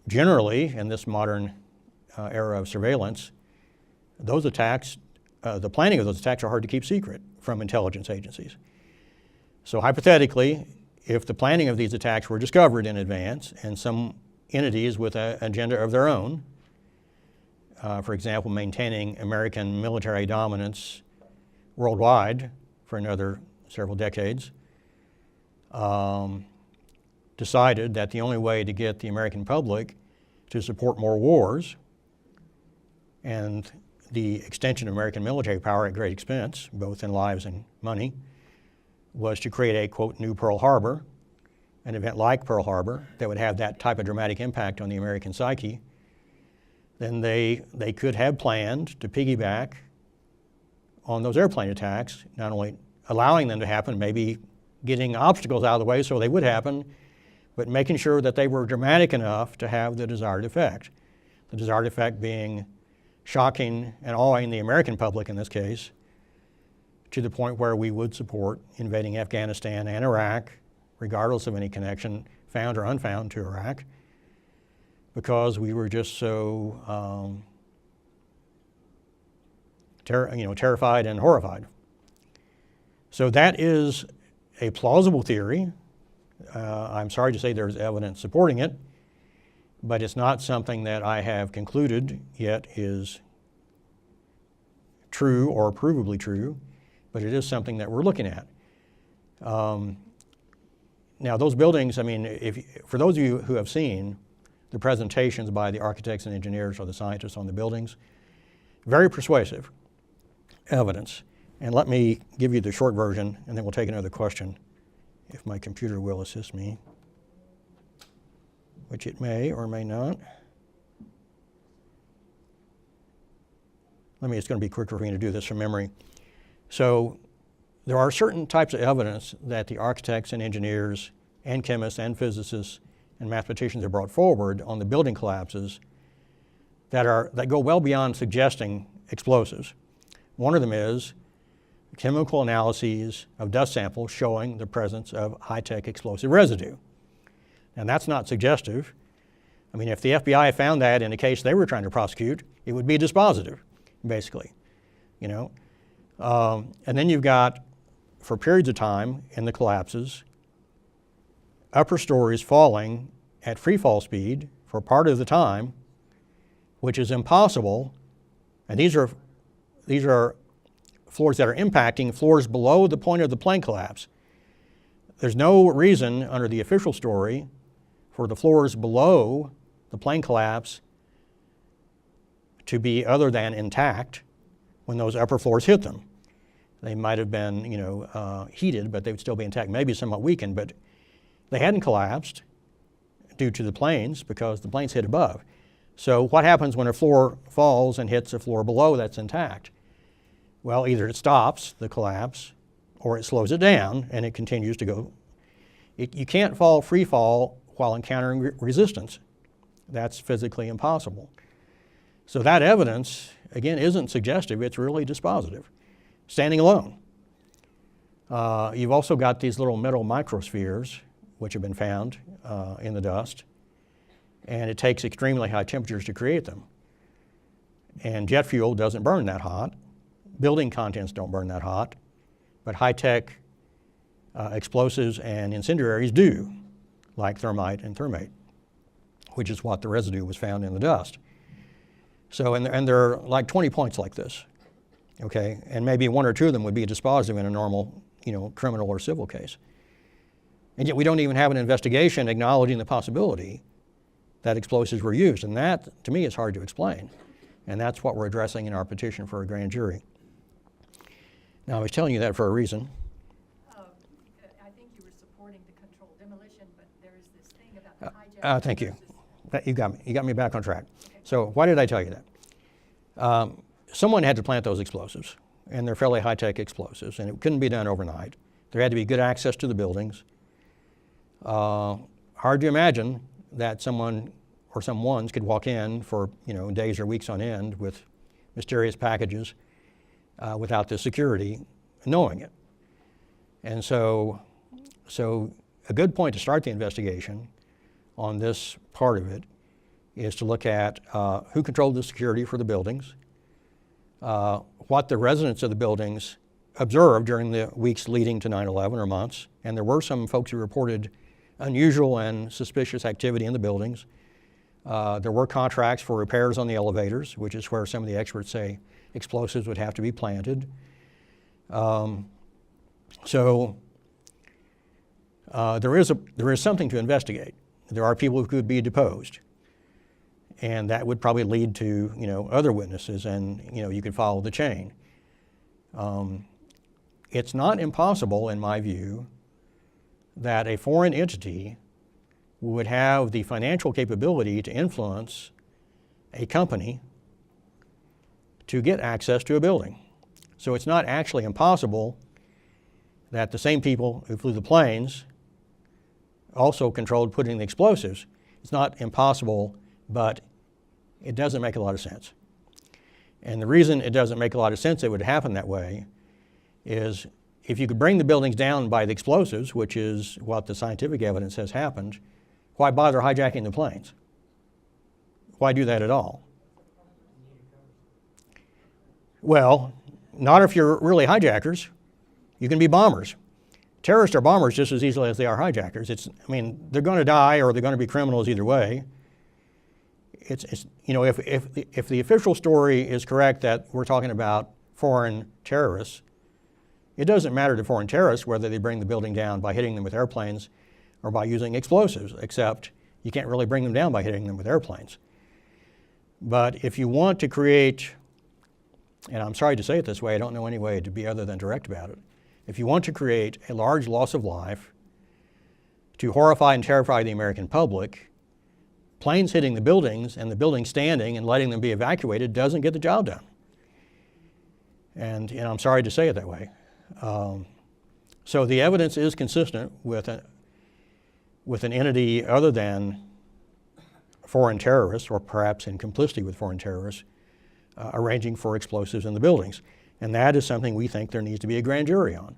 generally, in this modern era of surveillance, those attacks, the planning of those attacks are hard to keep secret from intelligence agencies. So hypothetically, if the planning of these attacks were discovered in advance and some entities with an agenda of their own, for example, maintaining American military dominance worldwide for another several decades, decided that the only way to get the American public to support more wars and the extension of American military power at great expense, both in lives and money, was to create a, quote, new Pearl Harbor, an event like Pearl Harbor that would have that type of dramatic impact on the American psyche, then they could have planned to piggyback on those airplane attacks, not only allowing them to happen, maybe getting obstacles out of the way so they would happen, but making sure that they were dramatic enough to have the desired effect. The desired effect being shocking and awing the American public in this case, to the point where we would support invading Afghanistan and Iraq, regardless of any connection, found or unfound, to Iraq, because we were just so terrified and horrified. So that is a plausible theory. I'm sorry to say there's evidence supporting it, but it's not something that I have concluded yet is true or provably true, but it is something that we're looking at. Now those buildings, for those of you who have seen the presentations by the architects and engineers or the scientists on the buildings, very persuasive evidence. And let me give you the short version, and then we'll take another question if my computer will assist me, which it may or may not. It's going to be quicker for me to do this from memory. So there are certain types of evidence that the architects and engineers and chemists and physicists and mathematicians have brought forward on the building collapses that go well beyond suggesting explosives. One of them is chemical analyses of dust samples showing the presence of high-tech explosive residue. And that's not suggestive. I mean, if the FBI found that in a case they were trying to prosecute, it would be dispositive, basically, you know. And then you've got, for periods of time in the collapses, upper stories falling at free fall speed for part of the time, which is impossible. And these are floors that are impacting floors below the point of the plane collapse. There's no reason under the official story for the floors below the plane collapse to be other than intact when those upper floors hit them. They might have been, you know, heated, but they would still be intact, maybe somewhat weakened, but they hadn't collapsed due to the planes because the planes hit above. So what happens when a floor falls and hits a floor below that's intact? Well, either it stops the collapse or it slows it down and it continues to go. You can't free fall while encountering resistance. That's physically impossible. So that evidence, again, isn't suggestive, it's really dispositive, standing alone. You've also got these little metal microspheres, which have been found in the dust, and it takes extremely high temperatures to create them. And jet fuel doesn't burn that hot. Building contents don't burn that hot, but high-tech explosives and incendiaries do, like thermite and thermate, which is what the residue was found in the dust. So, and there are like 20 points like this, okay? And maybe one or two of them would be dispositive in a normal, you know, criminal or civil case. And yet we don't even have an investigation acknowledging the possibility that explosives were used. And that, to me, is hard to explain. And that's what we're addressing in our petition for a grand jury. Now, I was telling you that for a reason. I think you were supporting the controlled demolition, but there is this thing about the hijacking. Thank you. You got me. You got me back on track. Okay. So why did I tell you that? Someone had to plant those explosives, and they're fairly high-tech explosives, and it couldn't be done overnight. There had to be good access to the buildings. Hard to imagine that someone or someones could walk in for, you know, days or weeks on end with mysterious packages without the security knowing it. And so a good point to start the investigation on this part of it is to look at who controlled the security for the buildings, what the residents of the buildings observed during the weeks leading to 9/11 or months. And there were some folks who reported unusual and suspicious activity in the buildings. There were contracts for repairs on the elevators, which is where some of the experts say explosives would have to be planted. So there is something to investigate. There are people who could be deposed, and that would probably lead to, you know, other witnesses, and, you know, you could follow the chain. It's not impossible, in my view, that a foreign entity would have the financial capability to influence a company to get access to a building. So it's not actually impossible that the same people who flew the planes also controlled putting the explosives. It's not impossible, but it doesn't make a lot of sense. And the reason it doesn't make a lot of sense it would happen that way is if you could bring the buildings down by the explosives, which is what the scientific evidence has happened, why bother hijacking the planes? Why do that at all? Well, not if you're really hijackers. You can be bombers. Terrorists are bombers just as easily as they are hijackers. I mean, they're going to die or they're going to be criminals either way. It's you know, if the official story is correct that we're talking about foreign terrorists, it doesn't matter to foreign terrorists whether they bring the building down by hitting them with airplanes or by using explosives, except you can't really bring them down by hitting them with airplanes. But if you want to create, and I'm sorry to say it this way, I don't know any way to be other than direct about it. If you want to create a large loss of life to horrify and terrify the American public, planes hitting the buildings and the buildings standing and letting them be evacuated doesn't get the job done. And I'm sorry to say it that way. So the evidence is consistent with an entity other than foreign terrorists, or perhaps in complicity with foreign terrorists, arranging for explosives in the buildings. And that is something we think there needs to be a grand jury on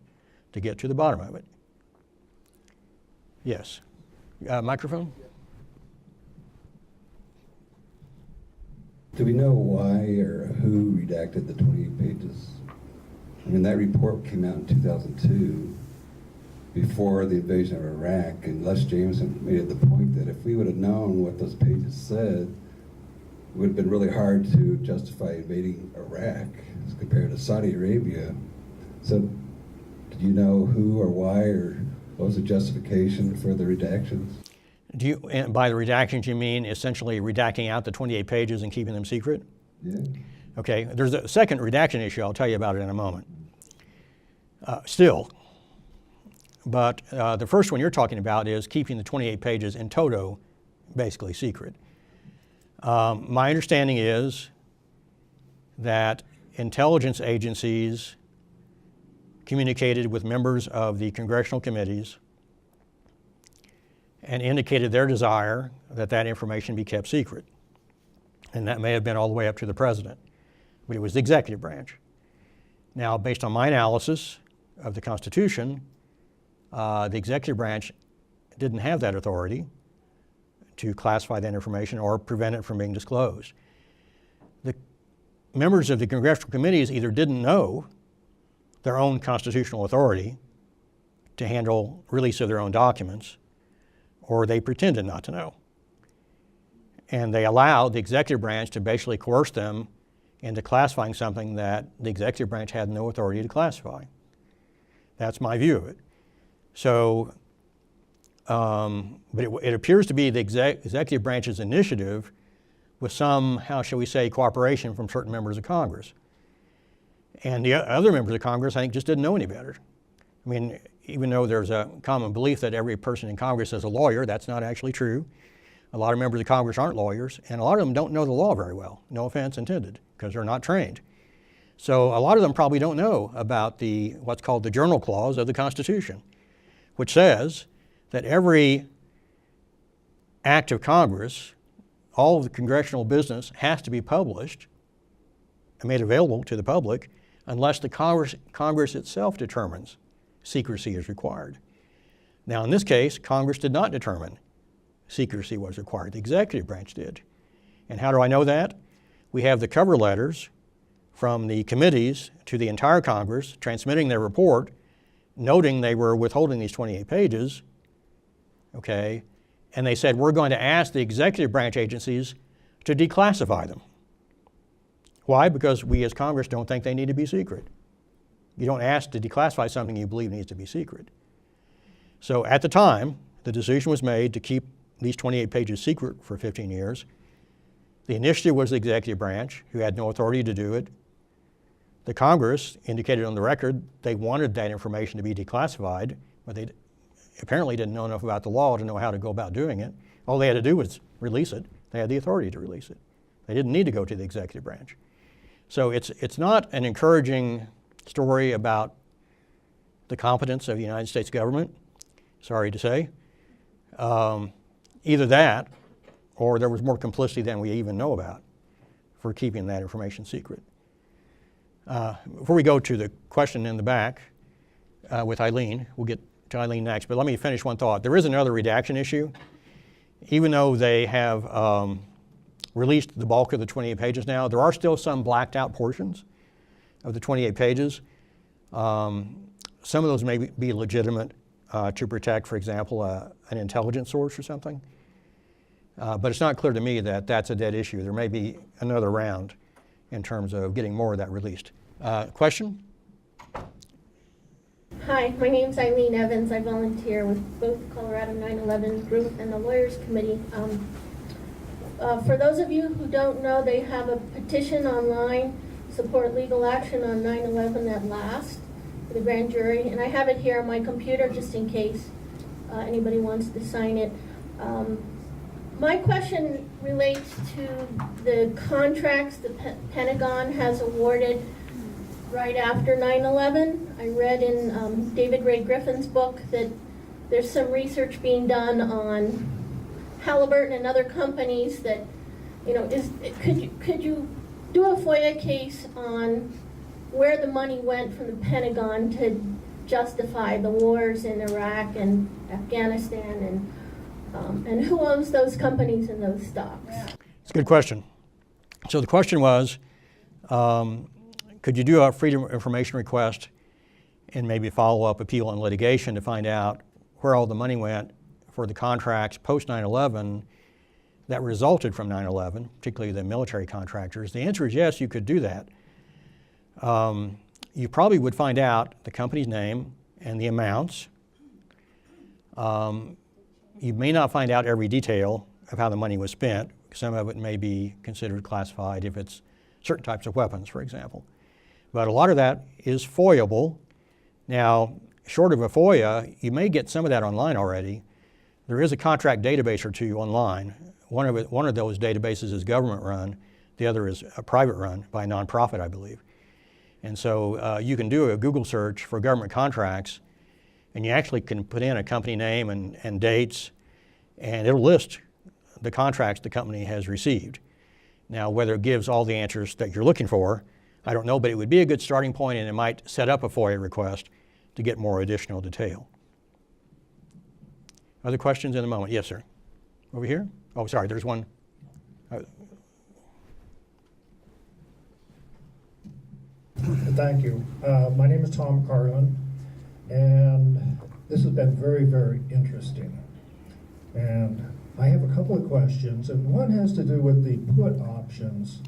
to get to the bottom of it. Yes. Microphone? Do we know why or who redacted the 28 pages? I mean, that report came out in 2002, before the invasion of Iraq, and Les Jameson made the point that if we would have known what those pages said, it would have been really hard to justify invading Iraq as compared to Saudi Arabia. So, did you know who or why, or what was the justification for the redactions? Do you, and by the redactions, you mean essentially redacting out the 28 pages and keeping them secret? Yeah. Okay, there's a second redaction issue. I'll tell you about it in a moment. Still, but the first one you're talking about is keeping the 28 pages in toto basically secret. My understanding is that intelligence agencies communicated with members of the congressional committees and indicated their desire that that information be kept secret. And that may have been all the way up to the president, but it was the executive branch. Now, based on my analysis of the Constitution, the executive branch didn't have that authority to classify that information or prevent it from being disclosed. The members of the congressional committees either didn't know their own constitutional authority to handle release of their own documents, or they pretended not to know. And they allowed the executive branch to basically coerce them into classifying something that the executive branch had no authority to classify. That's my view of it. So, but it appears to be the executive branch's initiative with some, how shall we say, cooperation from certain members of Congress. And the other members of Congress, I think, just didn't know any better. I mean, even though there's a common belief that every person in Congress is a lawyer, that's not actually true. A lot of members of Congress aren't lawyers, and a lot of them don't know the law very well, no offense intended, because they're not trained. So a lot of them probably don't know about what's called the Journal Clause of the Constitution, which says that every act of Congress, all of the congressional business has to be published and made available to the public unless the Congress itself determines secrecy is required. Now, in this case, Congress did not determine secrecy was required. The executive branch did. And how do I know that? We have the cover letters from the committees to the entire Congress transmitting their report, noting they were withholding these 28 pages, okay, and they said, we're going to ask the executive branch agencies to declassify them. Why? Because we as Congress don't think they need to be secret. You don't ask to declassify something you believe needs to be secret. So at the time, the decision was made to keep these 28 pages secret for 15 years. The initiative was the executive branch, who had no authority to do it. The Congress indicated on the record they wanted that information to be declassified, but they apparently didn't know enough about the law to know how to go about doing it. All they had to do was release it. They had the authority to release it. They didn't need to go to the executive branch. So it's not an encouraging story about the competence of the United States government, sorry to say. Either that, or there was more complicity than we even know about for keeping that information secret. Before we go to the question in the back with Eileen, we'll get to Eileen next, but let me finish one thought. There is another redaction issue. Even though they have released the bulk of the 28 pages now, there are still some blacked out portions of the 28 pages. Some of those may be legitimate to protect, for example, an intelligence source or something. But it's not clear to me that that's a dead issue. There may be another round in terms of getting more of that released. Question? Hi, my name's Eileen Evans. I volunteer with both Colorado 9/11 group and the Lawyers Committee. For those of you who don't know, they have a petition online, support legal action on 9/11 at last, for the grand jury. And I have it here on my computer just in case anybody wants to sign it. My question relates to the contracts the Pentagon has awarded right after 9/11. I read in David Ray Griffin's book that there's some research being done on Halliburton and other companies that, could you do a FOIA case on where the money went from the Pentagon to justify the wars in Iraq and Afghanistan, and who owns those companies and those stocks? It's a good question. So the question was, could you do a freedom of information request and maybe follow-up appeal and litigation to find out where all the money went for the contracts post 9/11 that resulted from 9/11, particularly the military contractors? The answer is yes, you could do that. You probably would find out the company's name and the amounts. You may not find out every detail of how the money was spent. Some of it may be considered classified if it's certain types of weapons, for example. But a lot of that is FOIA-able. Now, short of a FOIA, you may get some of that online already. There is a contract database or two online. One of those databases is government-run. The other is a private-run by a nonprofit, I believe. And so you can do a Google search for government contracts, and you actually can put in a company name and dates, and it'll list the contracts the company has received. Now, whether it gives all the answers that you're looking for, I don't know, but it would be a good starting point, and it might set up a FOIA request to get more additional detail. Other questions in a moment? Yes, sir. Over here? Oh, sorry, there's one. Thank you. My name is Tom Carlin, and this has been very, very interesting. And I have a couple of questions, and one has to do with the put options.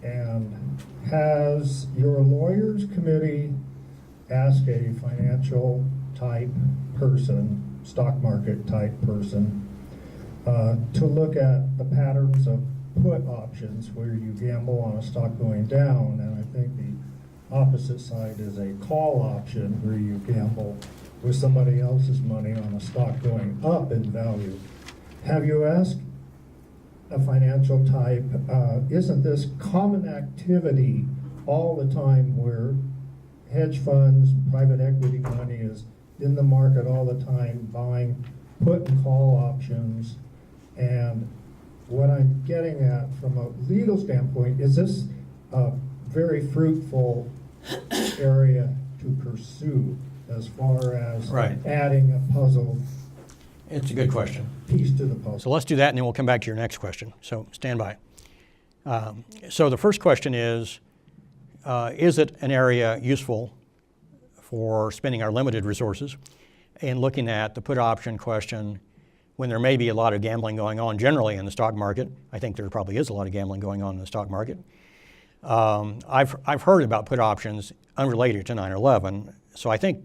And has your lawyers committee asked a financial type person, stock market type person, to look at the patterns of put options where you gamble on a stock going down, and I think the opposite side is a call option where you gamble with somebody else's money on a stock going up in value. Have you asked a financial type, isn't this common activity all the time where hedge funds, private equity money is in the market all the time buying put and call options? And what I'm getting at from a legal standpoint, is this a very fruitful area to pursue as far as adding a puzzle? It's a good question. Piece to the puzzle. So let's do that, and then we'll come back to your next question. So stand by. So the first question is it an area useful for spending our limited resources in looking at the put option question when there may be a lot of gambling going on generally in the stock market? I think there probably is a lot of gambling going on in the stock market. I've heard about put options unrelated to 9/11. So I think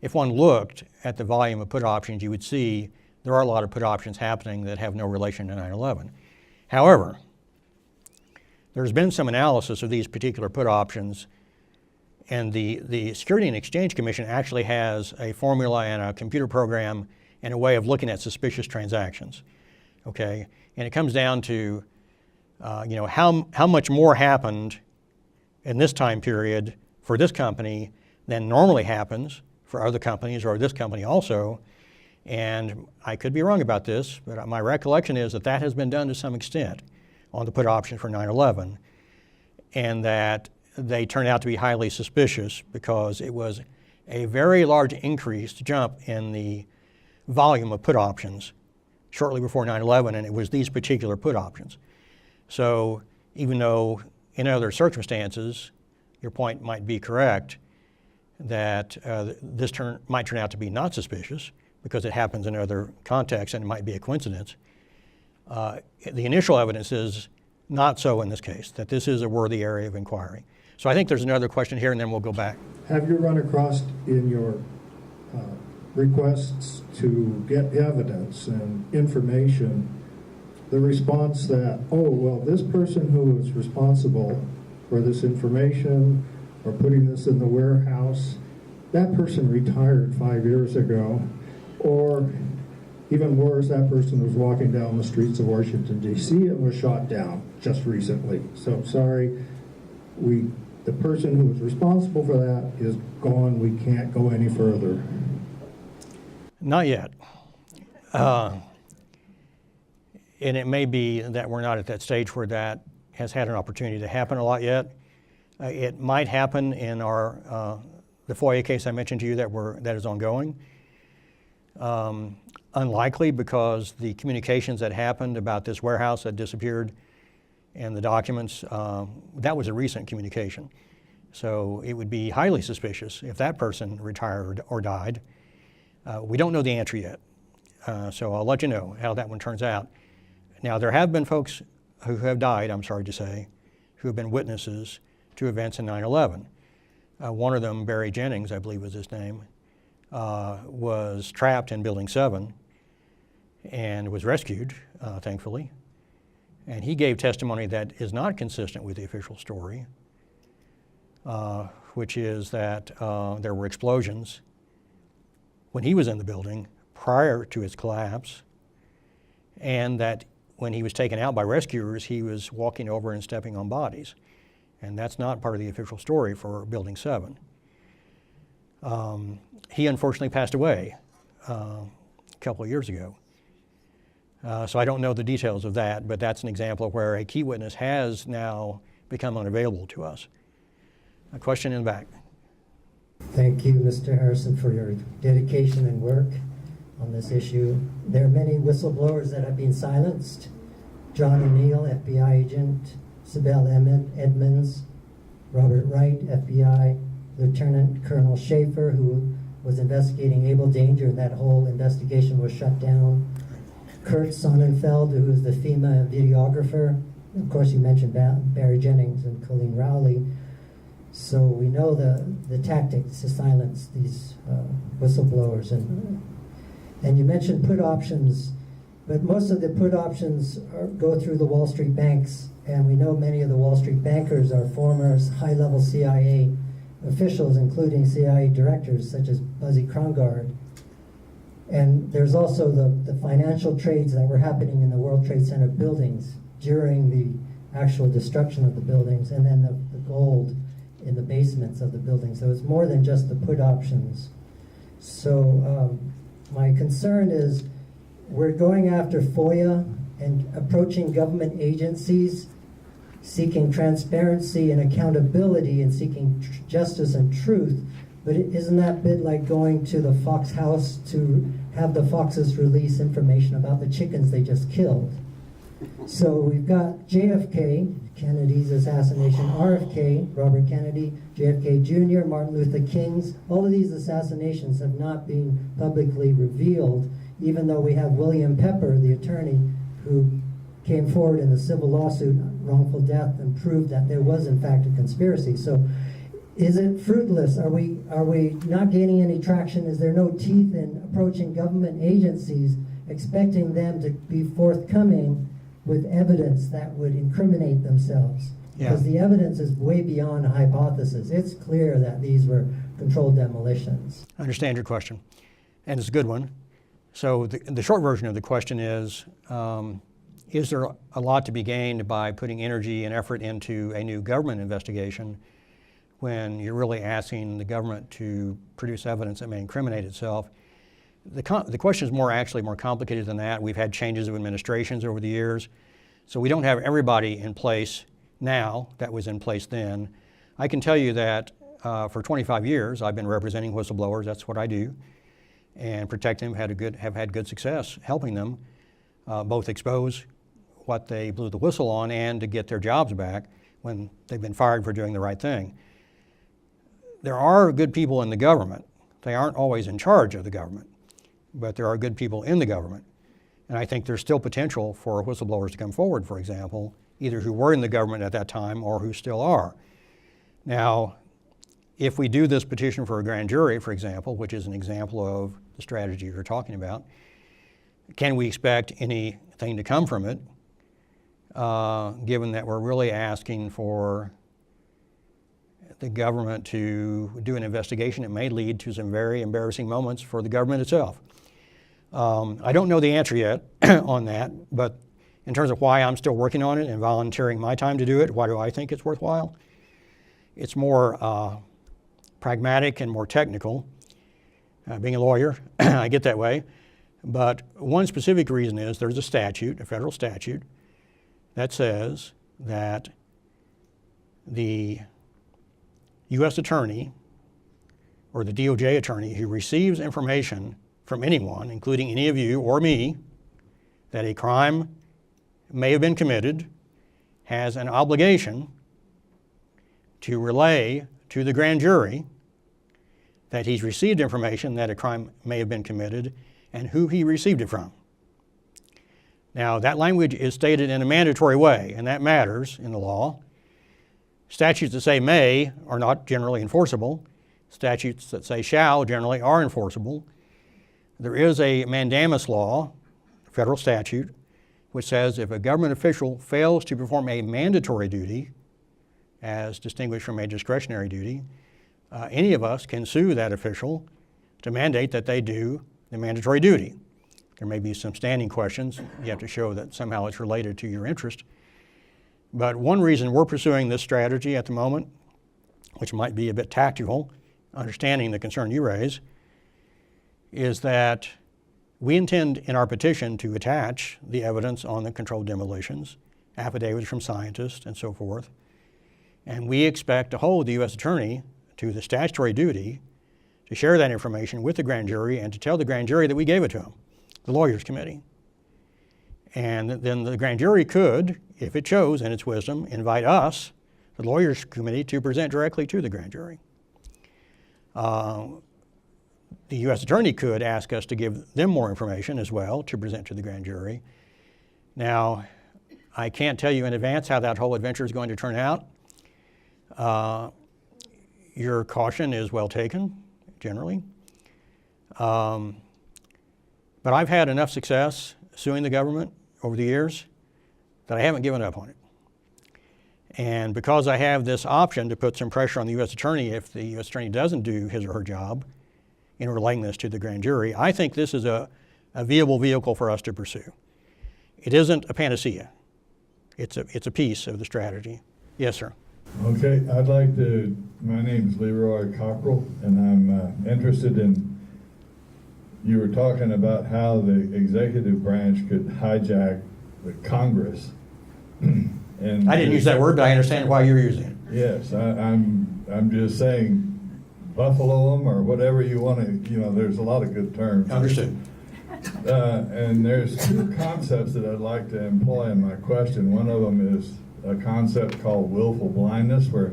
if one looked at the volume of put options, you would see there are a lot of put options happening that have no relation to 9/11. However, there's been some analysis of these particular put options, and the Security and Exchange Commission actually has a formula and a computer program and a way of looking at suspicious transactions, okay? And it comes down to, how much more happened in this time period for this company than normally happens for other companies or this company also. And I could be wrong about this, but my recollection is that that has been done to some extent on the put option for 9/11, and that they turned out to be highly suspicious because it was a very large increased jump in the volume of put options shortly before 9/11, and it was these particular put options. So even though in other circumstances your point might be correct that this might turn out to be not suspicious because it happens in other contexts and it might be a coincidence, the initial evidence is not so in this case, that this is a worthy area of inquiry. So I think there's another question here, and then we'll go back. Have you run across in your requests to get evidence and information the response that, oh, well, this person who is responsible for this information or putting this in the warehouse, that person retired 5 years ago, or even worse, that person was walking down the streets of Washington, D.C. and was shot down just recently. So sorry, we the person who was responsible for that is gone, we can't go any further? Not yet. And it may be that we're not at that stage where that has had an opportunity to happen a lot yet. It might happen in our the FOIA case I mentioned to you that is ongoing. Unlikely, because the communications that happened about this warehouse that disappeared and the documents, that was a recent communication. So it would be highly suspicious if that person retired or died. We don't know the answer yet. So I'll let you know how that one turns out. Now, there have been folks who have died, I'm sorry to say, who have been witnesses to events in 9/11. One of them, Barry Jennings, I believe was his name, was trapped in Building 7 and was rescued, thankfully. And he gave testimony that is not consistent with the official story, which is that there were explosions when he was in the building prior to its collapse, and that when he was taken out by rescuers, he was walking over and stepping on bodies. And that's not part of the official story for Building 7. He unfortunately passed away a couple of years ago. So I don't know the details of that, but that's an example of where a key witness has now become unavailable to us. A question in the back. Thank you, Mr. Harrison, for your dedication and work on this issue. There are many whistleblowers that have been silenced. John O'Neill, FBI agent, Sibel Edmonds, Robert Wright, FBI, Lieutenant Colonel Schaefer, who was investigating Able Danger, and that whole investigation was shut down. Kurt Sonnenfeld, who is the FEMA videographer. Of course, you mentioned Barry Jennings and Colleen Rowley. So we know the tactics to silence these whistleblowers. And you mentioned put options, but most of the put options go through the Wall Street banks, and we know many of the Wall Street bankers are former high-level CIA officials, including CIA directors such as Buzzy Krongard. And there's also the financial trades that were happening in the World Trade Center buildings during the actual destruction of the buildings, and then the gold in the basements of the buildings. So it's more than just the put options. So my concern is we're going after FOIA and approaching government agencies, seeking transparency and accountability and seeking justice and truth. But isn't that a bit like going to the Fox house to have the Foxes release information about the chickens they just killed? So we've got JFK, Kennedy's assassination, RFK, Robert Kennedy, JFK Jr., Martin Luther King's. All of these assassinations have not been publicly revealed, even though we have William Pepper, the attorney, who came forward in the civil lawsuit on wrongful death and proved that there was in fact a conspiracy. So is it fruitless? Are we not gaining any traction? Is there no teeth in approaching government agencies, expecting them to be forthcoming with evidence that would incriminate themselves? Because the evidence is way beyond a hypothesis. It's clear that these were controlled demolitions. I understand your question, and it's a good one. So the short version of the question is there a lot to be gained by putting energy and effort into a new government investigation when you're really asking the government to produce evidence that may incriminate itself? The question is actually more complicated than that. We've had changes of administrations over the years, so we don't have everybody in place now that was in place then. I can tell you that for 25 years I've been representing whistleblowers. That's what I do, and protect them. Have had good success helping them both expose what they blew the whistle on and to get their jobs back when they've been fired for doing the right thing. There are good people in the government. They aren't always in charge of the government, but there are good people in the government. And I think there's still potential for whistleblowers to come forward, for example, either who were in the government at that time or who still are. Now, if we do this petition for a grand jury, for example, which is an example of the strategy you're talking about, can we expect anything to come from it, given that we're really asking for the government to do an investigation that may lead to some very embarrassing moments for the government itself? I don't know the answer yet on that, but in terms of why I'm still working on it and volunteering my time to do it, why do I think it's worthwhile? It's more pragmatic and more technical. Being a lawyer, I get that way. But one specific reason is there's a statute, a federal statute, that says that the U.S. attorney or the DOJ attorney who receives information from anyone, including any of you or me, that a crime may have been committed, has an obligation to relay to the grand jury that he's received information that a crime may have been committed and who he received it from. Now, that language is stated in a mandatory way, and that matters in the law. Statutes that say may are not generally enforceable. Statutes that say shall generally are enforceable. There is a mandamus law, federal statute, which says if a government official fails to perform a mandatory duty, as distinguished from a discretionary duty, any of us can sue that official to mandate that they do the mandatory duty. There may be some standing questions. You have to show that somehow it's related to your interest. But one reason we're pursuing this strategy at the moment, which might be a bit tactical, understanding the concern you raise, is that we intend in our petition to attach the evidence on the controlled demolitions, affidavits from scientists and so forth. And we expect to hold the U.S. attorney to the statutory duty to share that information with the grand jury and to tell the grand jury that we gave it to them, the lawyers committee. And then the grand jury could, if it chose in its wisdom, invite us, the lawyers committee, to present directly to the grand jury. The U.S. attorney could ask us to give them more information as well to present to the grand jury. Now, I can't tell you in advance how that whole adventure is going to turn out. Your caution is well taken, generally. But I've had enough success suing the government over the years that I haven't given up on it. And because I have this option to put some pressure on the U.S. attorney if the U.S. attorney doesn't do his or her job in relaying this to the grand jury, I think this is a viable vehicle for us to pursue. It isn't a panacea. It's a piece of the strategy. Yes, sir. Okay, I'd like to, my name's Leroy Cockrell, and I'm interested in, you were talking about how the executive branch could hijack the Congress. And I didn't use that word, but I understand why you're using it. Yes, I'm just saying buffalo them or whatever you want to, there's a lot of good terms. Understood. And there's two concepts that I'd like to employ in my question. One of them is a concept called willful blindness, where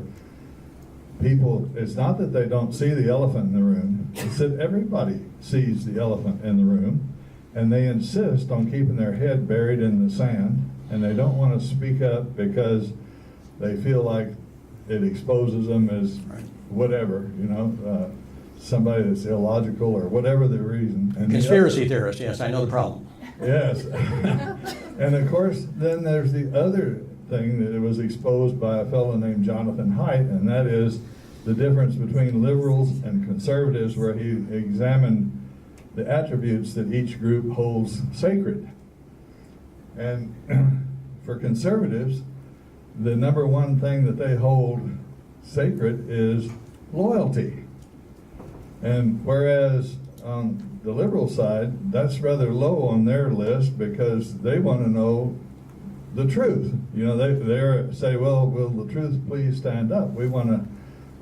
people, it's not that they don't see the elephant in the room, it's that everybody sees the elephant in the room, and they insist on keeping their head buried in the sand, and they don't want to speak up because they feel like it exposes them as whatever, somebody that's illogical or whatever the reason. And Conspiracy theorist, yes, I know the problem. Yes. And of course, then there's the other thing that was exposed by a fellow named Jonathan Haidt, and that is the difference between liberals and conservatives, where he examined the attributes that each group holds sacred. And for conservatives, the number one thing that they hold sacred is loyalty. And whereas on the liberal side, that's rather low on their list because they want to know the truth. They say, well, will the truth please stand up? We want to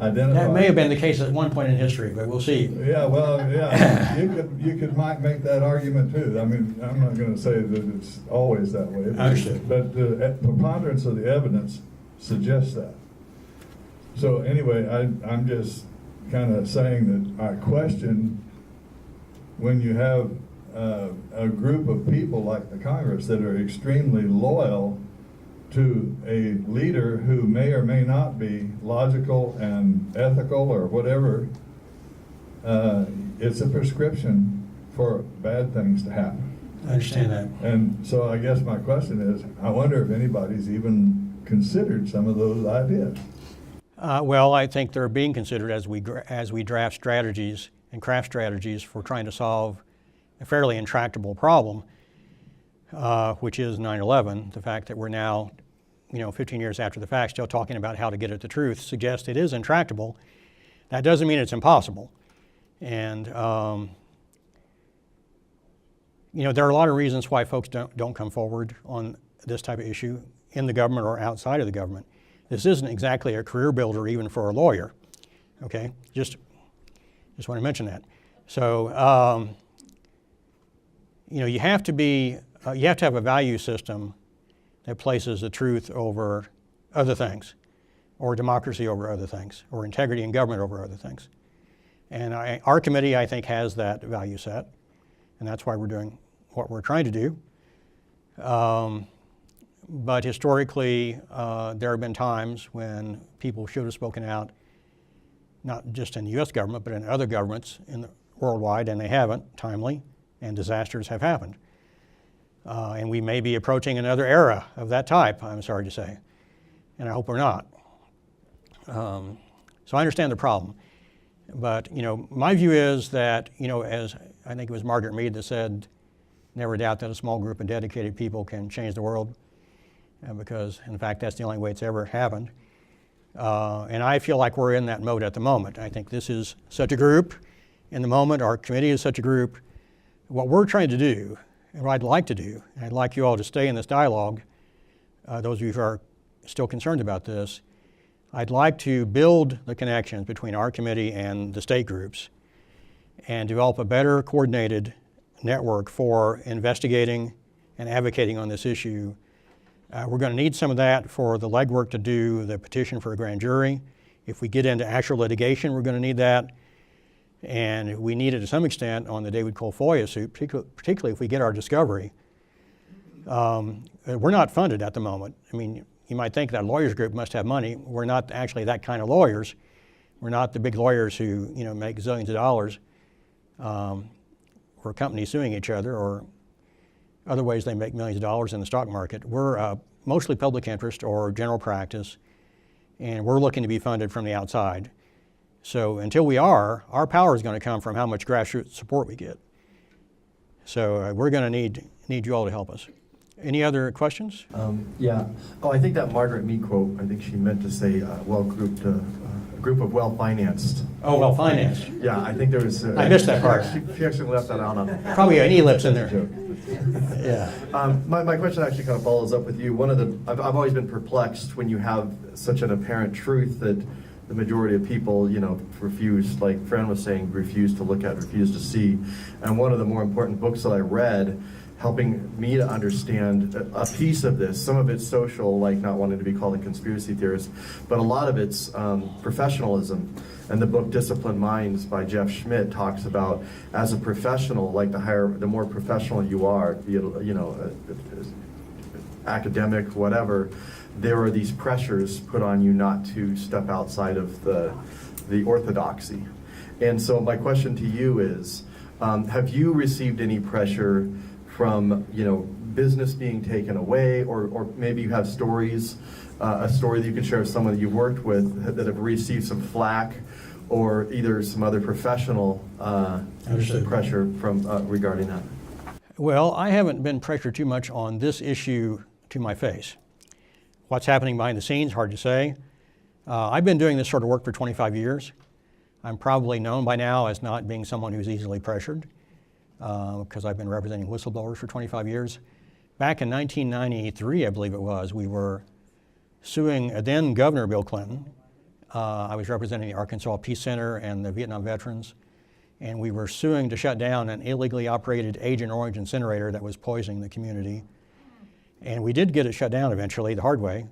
identify. That may have been the case at one point in history, but we'll see. Yeah, well, yeah, you might make that argument too. I mean, I'm not going to say that it's always that way. Understood. But the preponderance of the evidence suggests that. So anyway, I'm just kind of saying that I question when you have a group of people like the Congress that are extremely loyal to a leader who may or may not be logical and ethical or whatever. It's a prescription for bad things to happen. I understand that. And so I guess my question is, I wonder if anybody's even considered some of those ideas. Well, I think they're being considered as we draft strategies and craft strategies for trying to solve a fairly intractable problem, which is 9/11, the fact that we're now 15 years after the fact, still talking about how to get at the truth, suggests it is intractable. That doesn't mean it's impossible. And there are a lot of reasons why folks don't come forward on this type of issue in the government or outside of the government. This isn't exactly a career builder even for a lawyer. Okay, just want to mention that. So you have to have a value system that places the truth over other things, or democracy over other things, or integrity in government over other things. And our committee, I think, has that value set, and that's why we're doing what we're trying to do. But historically, there have been times when people should have spoken out, not just in the U.S. government, but in other governments worldwide, and they haven't, timely, and disasters have happened. And we may be approaching another era of that type, I'm sorry to say, and I hope we're not. So I understand the problem. But, my view is that, as I think it was Margaret Mead that said, never doubt that a small group of dedicated people can change the world, because, in fact, that's the only way it's ever happened. And I feel like we're in that mode at the moment. I think this is such a group in the moment. Our committee is such a group. What we're trying to do, and what I'd like to do, and I'd like you all to stay in this dialogue, those of you who are still concerned about this, I'd like to build the connections between our committee and the state groups and develop a better coordinated network for investigating and advocating on this issue. We're going to need some of that for the legwork to do the petition for a grand jury. If we get into actual litigation, we're going to need that. And we need it to some extent on the David Cole FOIA suit, particularly if we get our discovery. We're not funded at the moment. I mean, you might think that lawyers group must have money. We're not actually that kind of lawyers. We're not the big lawyers who make zillions of dollars or companies suing each other or other ways they make millions of dollars in the stock market. We're mostly public interest or general practice, and we're looking to be funded from the outside. So until we are, our power is going to come from how much grassroots support we get. So we're going to need you all to help us. Any other questions? Yeah. Oh, I think that Margaret Mead quote, I think she meant to say well-grouped, a group of well-financed. Oh, well-financed. Yeah, I think there was... I missed that part. She actually left that out on... Probably an ellipse in there. Yeah. My question actually kind of follows up with you. I've always been perplexed when you have such an apparent truth that the majority of people, refuse, like Fran was saying, refuse to look at, refuse to see. And one of the more important books that I read, helping me to understand a piece of this, some of it's social, like not wanting to be called a conspiracy theorist, but a lot of it's professionalism. And the book Disciplined Minds by Jeff Schmidt talks about, as a professional, like the more professional you are, be it, academic, whatever, there are these pressures put on you not to step outside of the orthodoxy. And so my question to you is, have you received any pressure from business being taken away, or maybe you have stories, a story that you can share of someone that you've worked with that have received some flack, or either some other professional pressure from regarding that? Well, I haven't been pressured too much on this issue to my face. What's happening behind the scenes, hard to say. I've been doing this sort of work for 25 years. I'm probably known by now as not being someone who's easily pressured, because I've been representing whistleblowers for 25 years. Back in 1993, I believe it was, we were suing then Governor Bill Clinton. I was representing the Arkansas Peace Center and the Vietnam veterans, and we were suing to shut down an illegally operated Agent Orange incinerator that was poisoning the community. And we did get it shut down eventually, the hard way.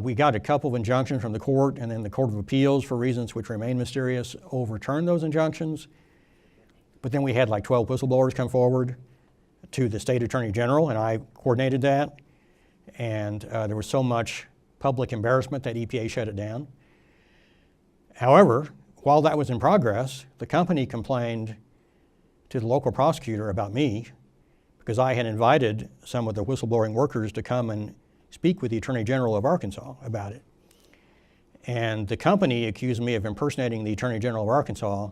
We got a couple of injunctions from the court, and then the Court of Appeals, for reasons which remain mysterious, overturned those injunctions. But then we had like 12 whistleblowers come forward to the State Attorney General, and I coordinated that. And there was so much public embarrassment that EPA shut it down. However, while that was in progress, the company complained to the local prosecutor about me, because I had invited some of the whistleblowing workers to come and speak with the Attorney General of Arkansas about it. And the company accused me of impersonating the Attorney General of Arkansas,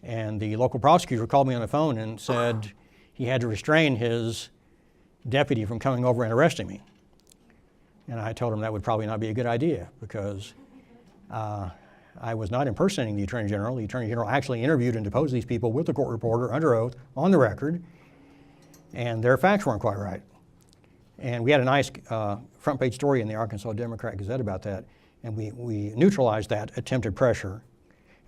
and the local prosecutor called me on the phone and said he had to restrain his deputy from coming over and arresting me. And I told him that would probably not be a good idea because I was not impersonating the Attorney General. The Attorney General actually interviewed and deposed these people with the court reporter under oath on the record, and their facts weren't quite right. And we had a nice front page story in the Arkansas Democrat Gazette about that, and we neutralized that attempted pressure.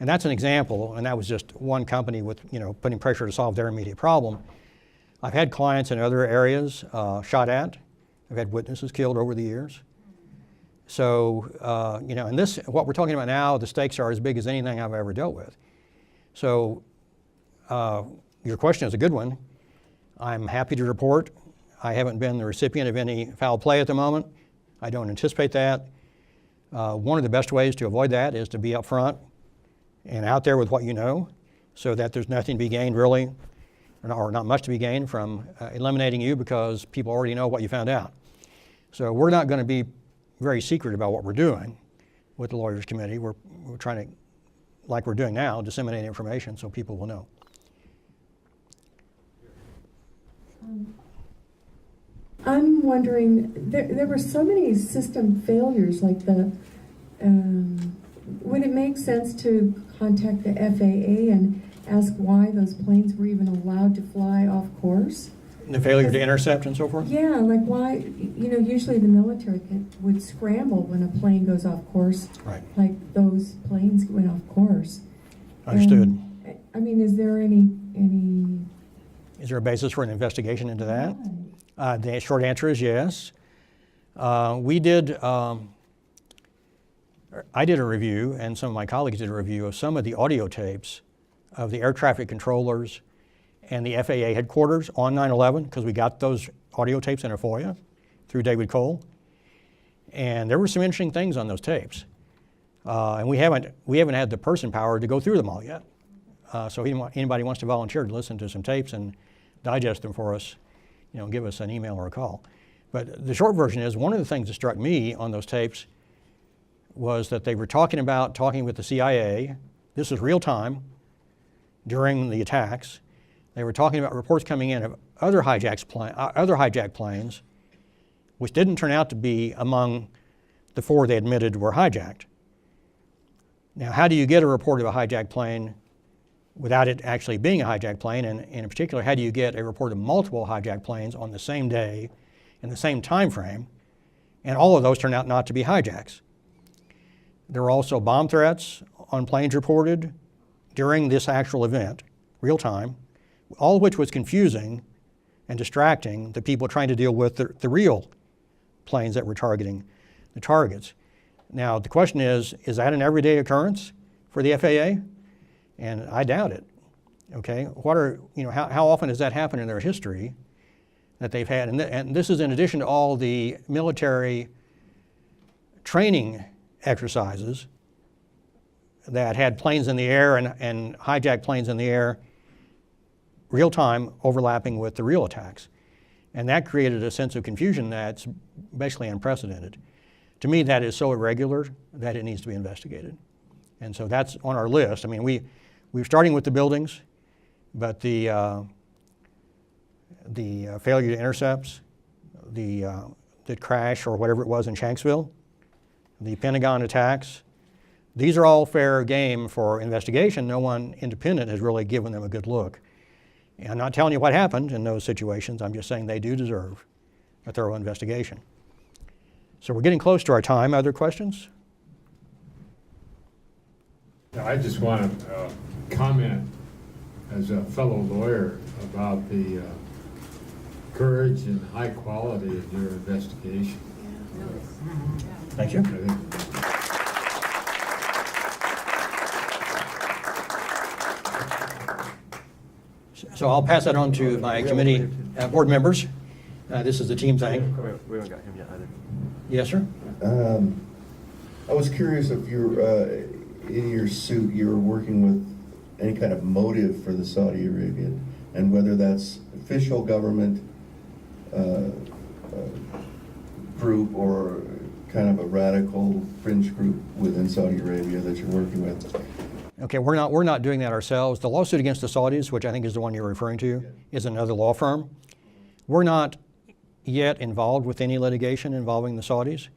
And that's an example, and that was just one company with, putting pressure to solve their immediate problem. I've had clients in other areas shot at. I've had witnesses killed over the years. So, and this, what we're talking about now, the stakes are as big as anything I've ever dealt with. So, your question is a good one. I'm happy to report I haven't been the recipient of any foul play at the moment. I don't anticipate that. One of the best ways to avoid that is to be upfront and out there with what you know, so that there's nothing to be gained really, or not much to be gained from eliminating you because people already know what you found out. So we're not going to be very secret about what we're doing with the Lawyers Committee. We're trying to, like we're doing now, disseminate information so people will know. I'm wondering, there were so many system failures, like would it make sense to contact the FAA and ask why those planes were even allowed to fly off course? The failure to intercept and so forth? Yeah, like why, usually the military would scramble when a plane goes off course. Right. Like those planes went off course. Understood. And, is there any... Is there a basis for an investigation into that? Right. The short answer is yes. I did a review, and some of my colleagues did a review of some of the audio tapes of the air traffic controllers and the FAA headquarters on 9/11, because we got those audio tapes in a FOIA through David Cole. And there were some interesting things on those tapes. And we haven't had the person power to go through them all yet. So if anybody wants to volunteer to listen to some tapes and digest them for us, give us an email or a call. But the short version is, one of the things that struck me on those tapes was that they were talking with the CIA. This was real time during the attacks. They were talking about reports coming in of other hijacked planes, which didn't turn out to be among the 4 they admitted were hijacked. Now, how do you get a report of a hijacked plane without it actually being a hijacked plane? And in particular, how do you get a report of multiple hijacked planes on the same day in the same time frame? And all of those turn out not to be hijacks. There were also bomb threats on planes reported during this actual event, real time, all of which was confusing and distracting the people trying to deal with the real planes that were targeting the targets. Now, the question is that an everyday occurrence for the FAA? And I doubt it. Okay, how often does that happen in their history that they've had? And this is in addition to all the military training exercises that had planes in the air and hijacked planes in the air, real time, overlapping with the real attacks. And that created a sense of confusion that's basically unprecedented. To me, that is so irregular that it needs to be investigated. And so that's on our list. I mean, we're starting with the buildings, but the failure to intercepts, the crash or whatever it was in Shanksville, the Pentagon attacks, these are all fair game for investigation. No one independent has really given them a good look. And I'm not telling you what happened in those situations. I'm just saying they do deserve a thorough investigation. So we're getting close to our time. Other questions? I just want to comment as a fellow lawyer about the courage and high quality of your investigation. Thank you. So I'll pass that on to my committee board members. This is the team thing. We haven't got him yet either. Yes, sir? I was curious if you're, in your suit, you were working with any kind of motive for the Saudi Arabian, and whether that's official government group or kind of a radical fringe group within Saudi Arabia that you're working with. Okay, we're not doing that ourselves. The lawsuit against the Saudis, which I think is the one you're referring to, is another law firm. We're not yet involved with any litigation involving the Saudis.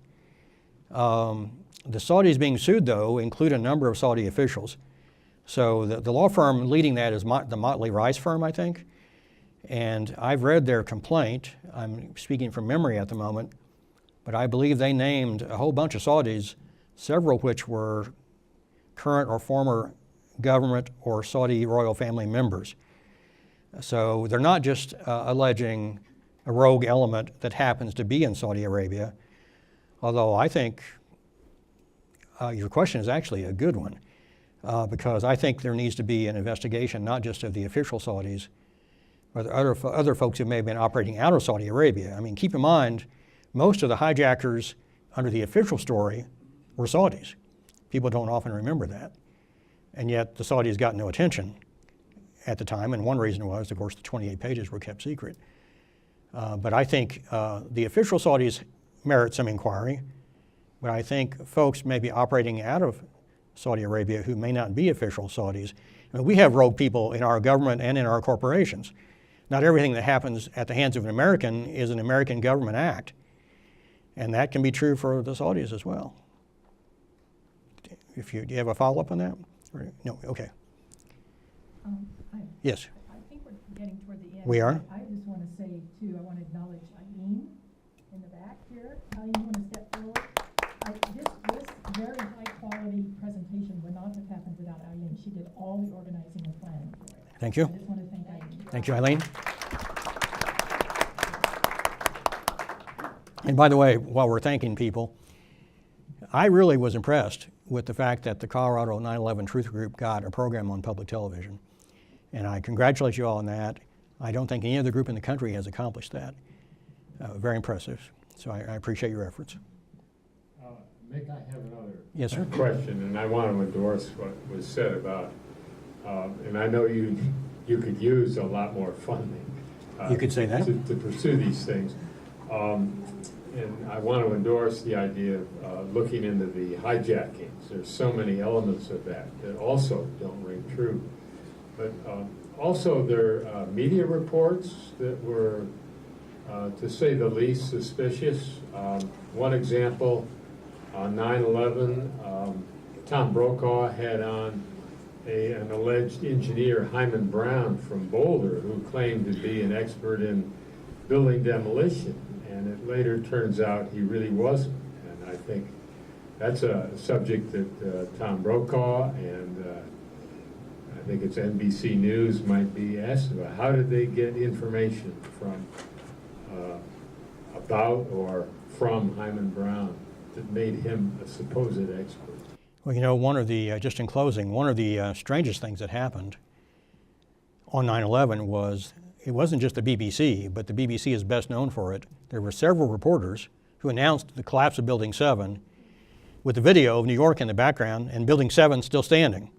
The Saudis being sued, though, include a number of Saudi officials. So the law firm leading that is the Motley Rice firm, I think. And I've read their complaint. I'm speaking from memory at the moment, but I believe they named a whole bunch of Saudis, several of which were current or former government or Saudi royal family members. So they're not just alleging a rogue element that happens to be in Saudi Arabia, although I think your question is actually a good one, because I think there needs to be an investigation not just of the official Saudis, but other folks who may have been operating out of Saudi Arabia. I mean, keep in mind, most of the hijackers under the official story were Saudis. People don't often remember that. And yet the Saudis got no attention at the time, and one reason was, of course, the 28 pages were kept secret. But I think the official Saudis merit some inquiry, but I think folks may be operating out of Saudi Arabia who may not be official Saudis. I mean, we have rogue people in our government and in our corporations. Not everything that happens at the hands of an American is an American government act. And that can be true for the Saudis as well. Do you have a follow-up on that? Or, no, okay. Yes. I think we're getting toward the end. We are? I just want to say, too, I want to acknowledge Eileen in the back here. Eileen, you want to step forward? This very high-quality presentation would not have happened without Eileen. She did all the organizing and planning for it. Thank you. I just want to thank Eileen. Thank you, Eileen. And by the way, while we're thanking people, I really was impressed with the fact that the Colorado 9/11 Truth Group got a program on public television. And I congratulate you all on that. I don't think any other group in the country has accomplished that. Very impressive. So I appreciate your efforts. Mick, I have another Yes, sir. question, and I want to endorse what was said about, and I know you could use a lot more funding. You could say that. To pursue these things. And I want to endorse the idea of looking into the hijackings. There's so many elements of that that also don't ring true. But also there are media reports that were, to say the least, suspicious. One example, on 9/11, Tom Brokaw had on an alleged engineer, Hyman Brown from Boulder, who claimed to be an expert in building demolition. And it later turns out he really wasn't. And I think that's a subject that Tom Brokaw and I think it's NBC News might be asked about. How did they get information from about or from Hyman Brown that made him a supposed expert? Well, you know, one of the, just in closing, one of the strangest things that happened on 9/11 was, it wasn't just the BBC, but the BBC is best known for it. There were several reporters who announced the collapse of Building 7 with the video of New York in the background and Building 7 still standing.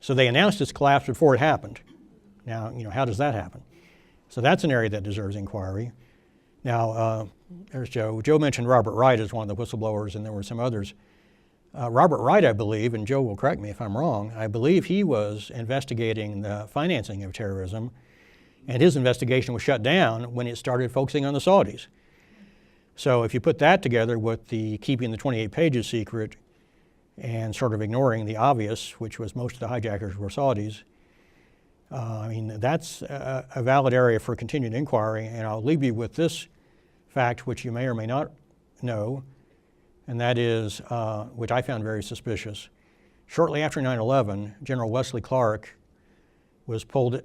So they announced its collapse before it happened. Now, you know, how does that happen? So that's an area that deserves inquiry. Now, there's Joe. Joe mentioned Robert Wright as one of the whistleblowers, and there were some others. Robert Wright, I believe, and Joe will correct me if I'm wrong, I believe he was investigating the financing of terrorism, and his investigation was shut down when it started focusing on the Saudis. So if you put that together with the keeping the 28 pages secret and sort of ignoring the obvious, which was most of the hijackers were Saudis, I mean, that's a valid area for continued inquiry. And I'll leave you with this fact, which you may or may not know, and that is, which I found very suspicious. Shortly after 9/11, General Wesley Clark was pulled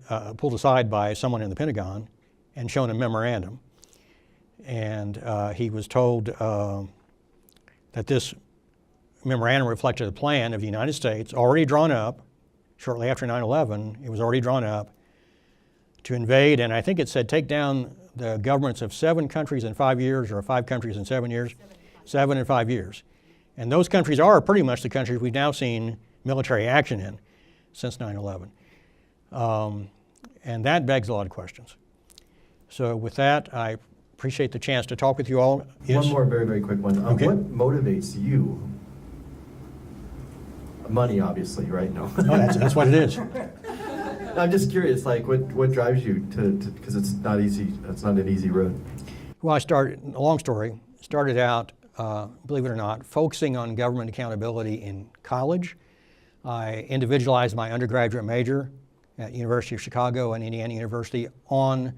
aside by someone in the Pentagon and shown a memorandum. And he was told that this memorandum reflected a plan of the United States already drawn up shortly after 9/11. It was already drawn up to invade, and I think it said take down the governments of 7 countries in 5 years, or 5 countries in 7 years. 7 in 5 years. And those countries are pretty much the countries we've now seen military action in since 9/11. And that begs a lot of questions. So with that, I appreciate the chance to talk with you all. Yes? One more very, very quick one. Okay. What motivates you? Money, obviously, right? No. No, that's what it is. I'm just curious, like, what drives you to because it's not easy. It's not an easy road. Well, a long story, started out, believe it or not, focusing on government accountability in college. I individualized my undergraduate major at University of Chicago and Indiana University on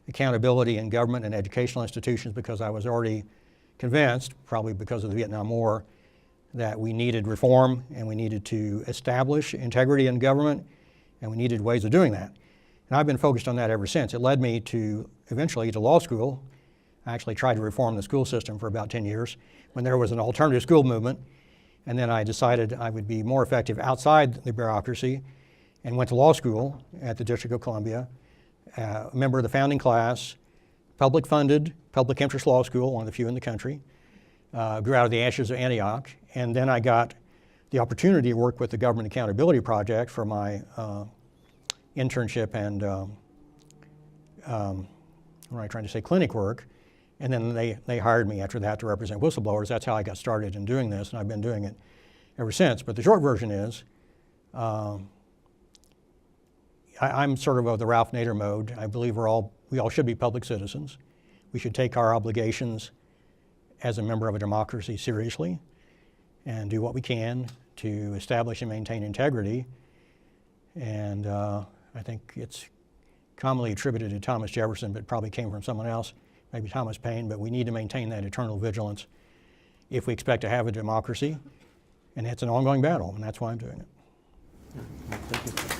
accountability in government and educational institutions because I was already convinced, probably because of the Vietnam War, that we needed reform and we needed to establish integrity in government and we needed ways of doing that. And I've been focused on that ever since. It led me to eventually to law school. I actually tried to reform the school system for about 10 years when there was an alternative school movement. And then I decided I would be more effective outside the bureaucracy and went to law school at the District of Columbia, a member of the founding class, public funded, public interest law school, one of the few in the country, grew out of the ashes of Antioch. And then I got the opportunity to work with the Government Accountability Project for my internship and, what am I trying to say, clinic work. And then they hired me after that to represent whistleblowers. That's how I got started in doing this, and I've been doing it ever since. But the short version is, I'm sort of the Ralph Nader mode. I believe we all should be public citizens. We should take our obligations as a member of a democracy seriously and do what we can to establish and maintain integrity. And I think it's commonly attributed to Thomas Jefferson, but probably came from someone else, maybe Thomas Paine, but we need to maintain that eternal vigilance if we expect to have a democracy. And it's an ongoing battle, and that's why I'm doing it. Thank you.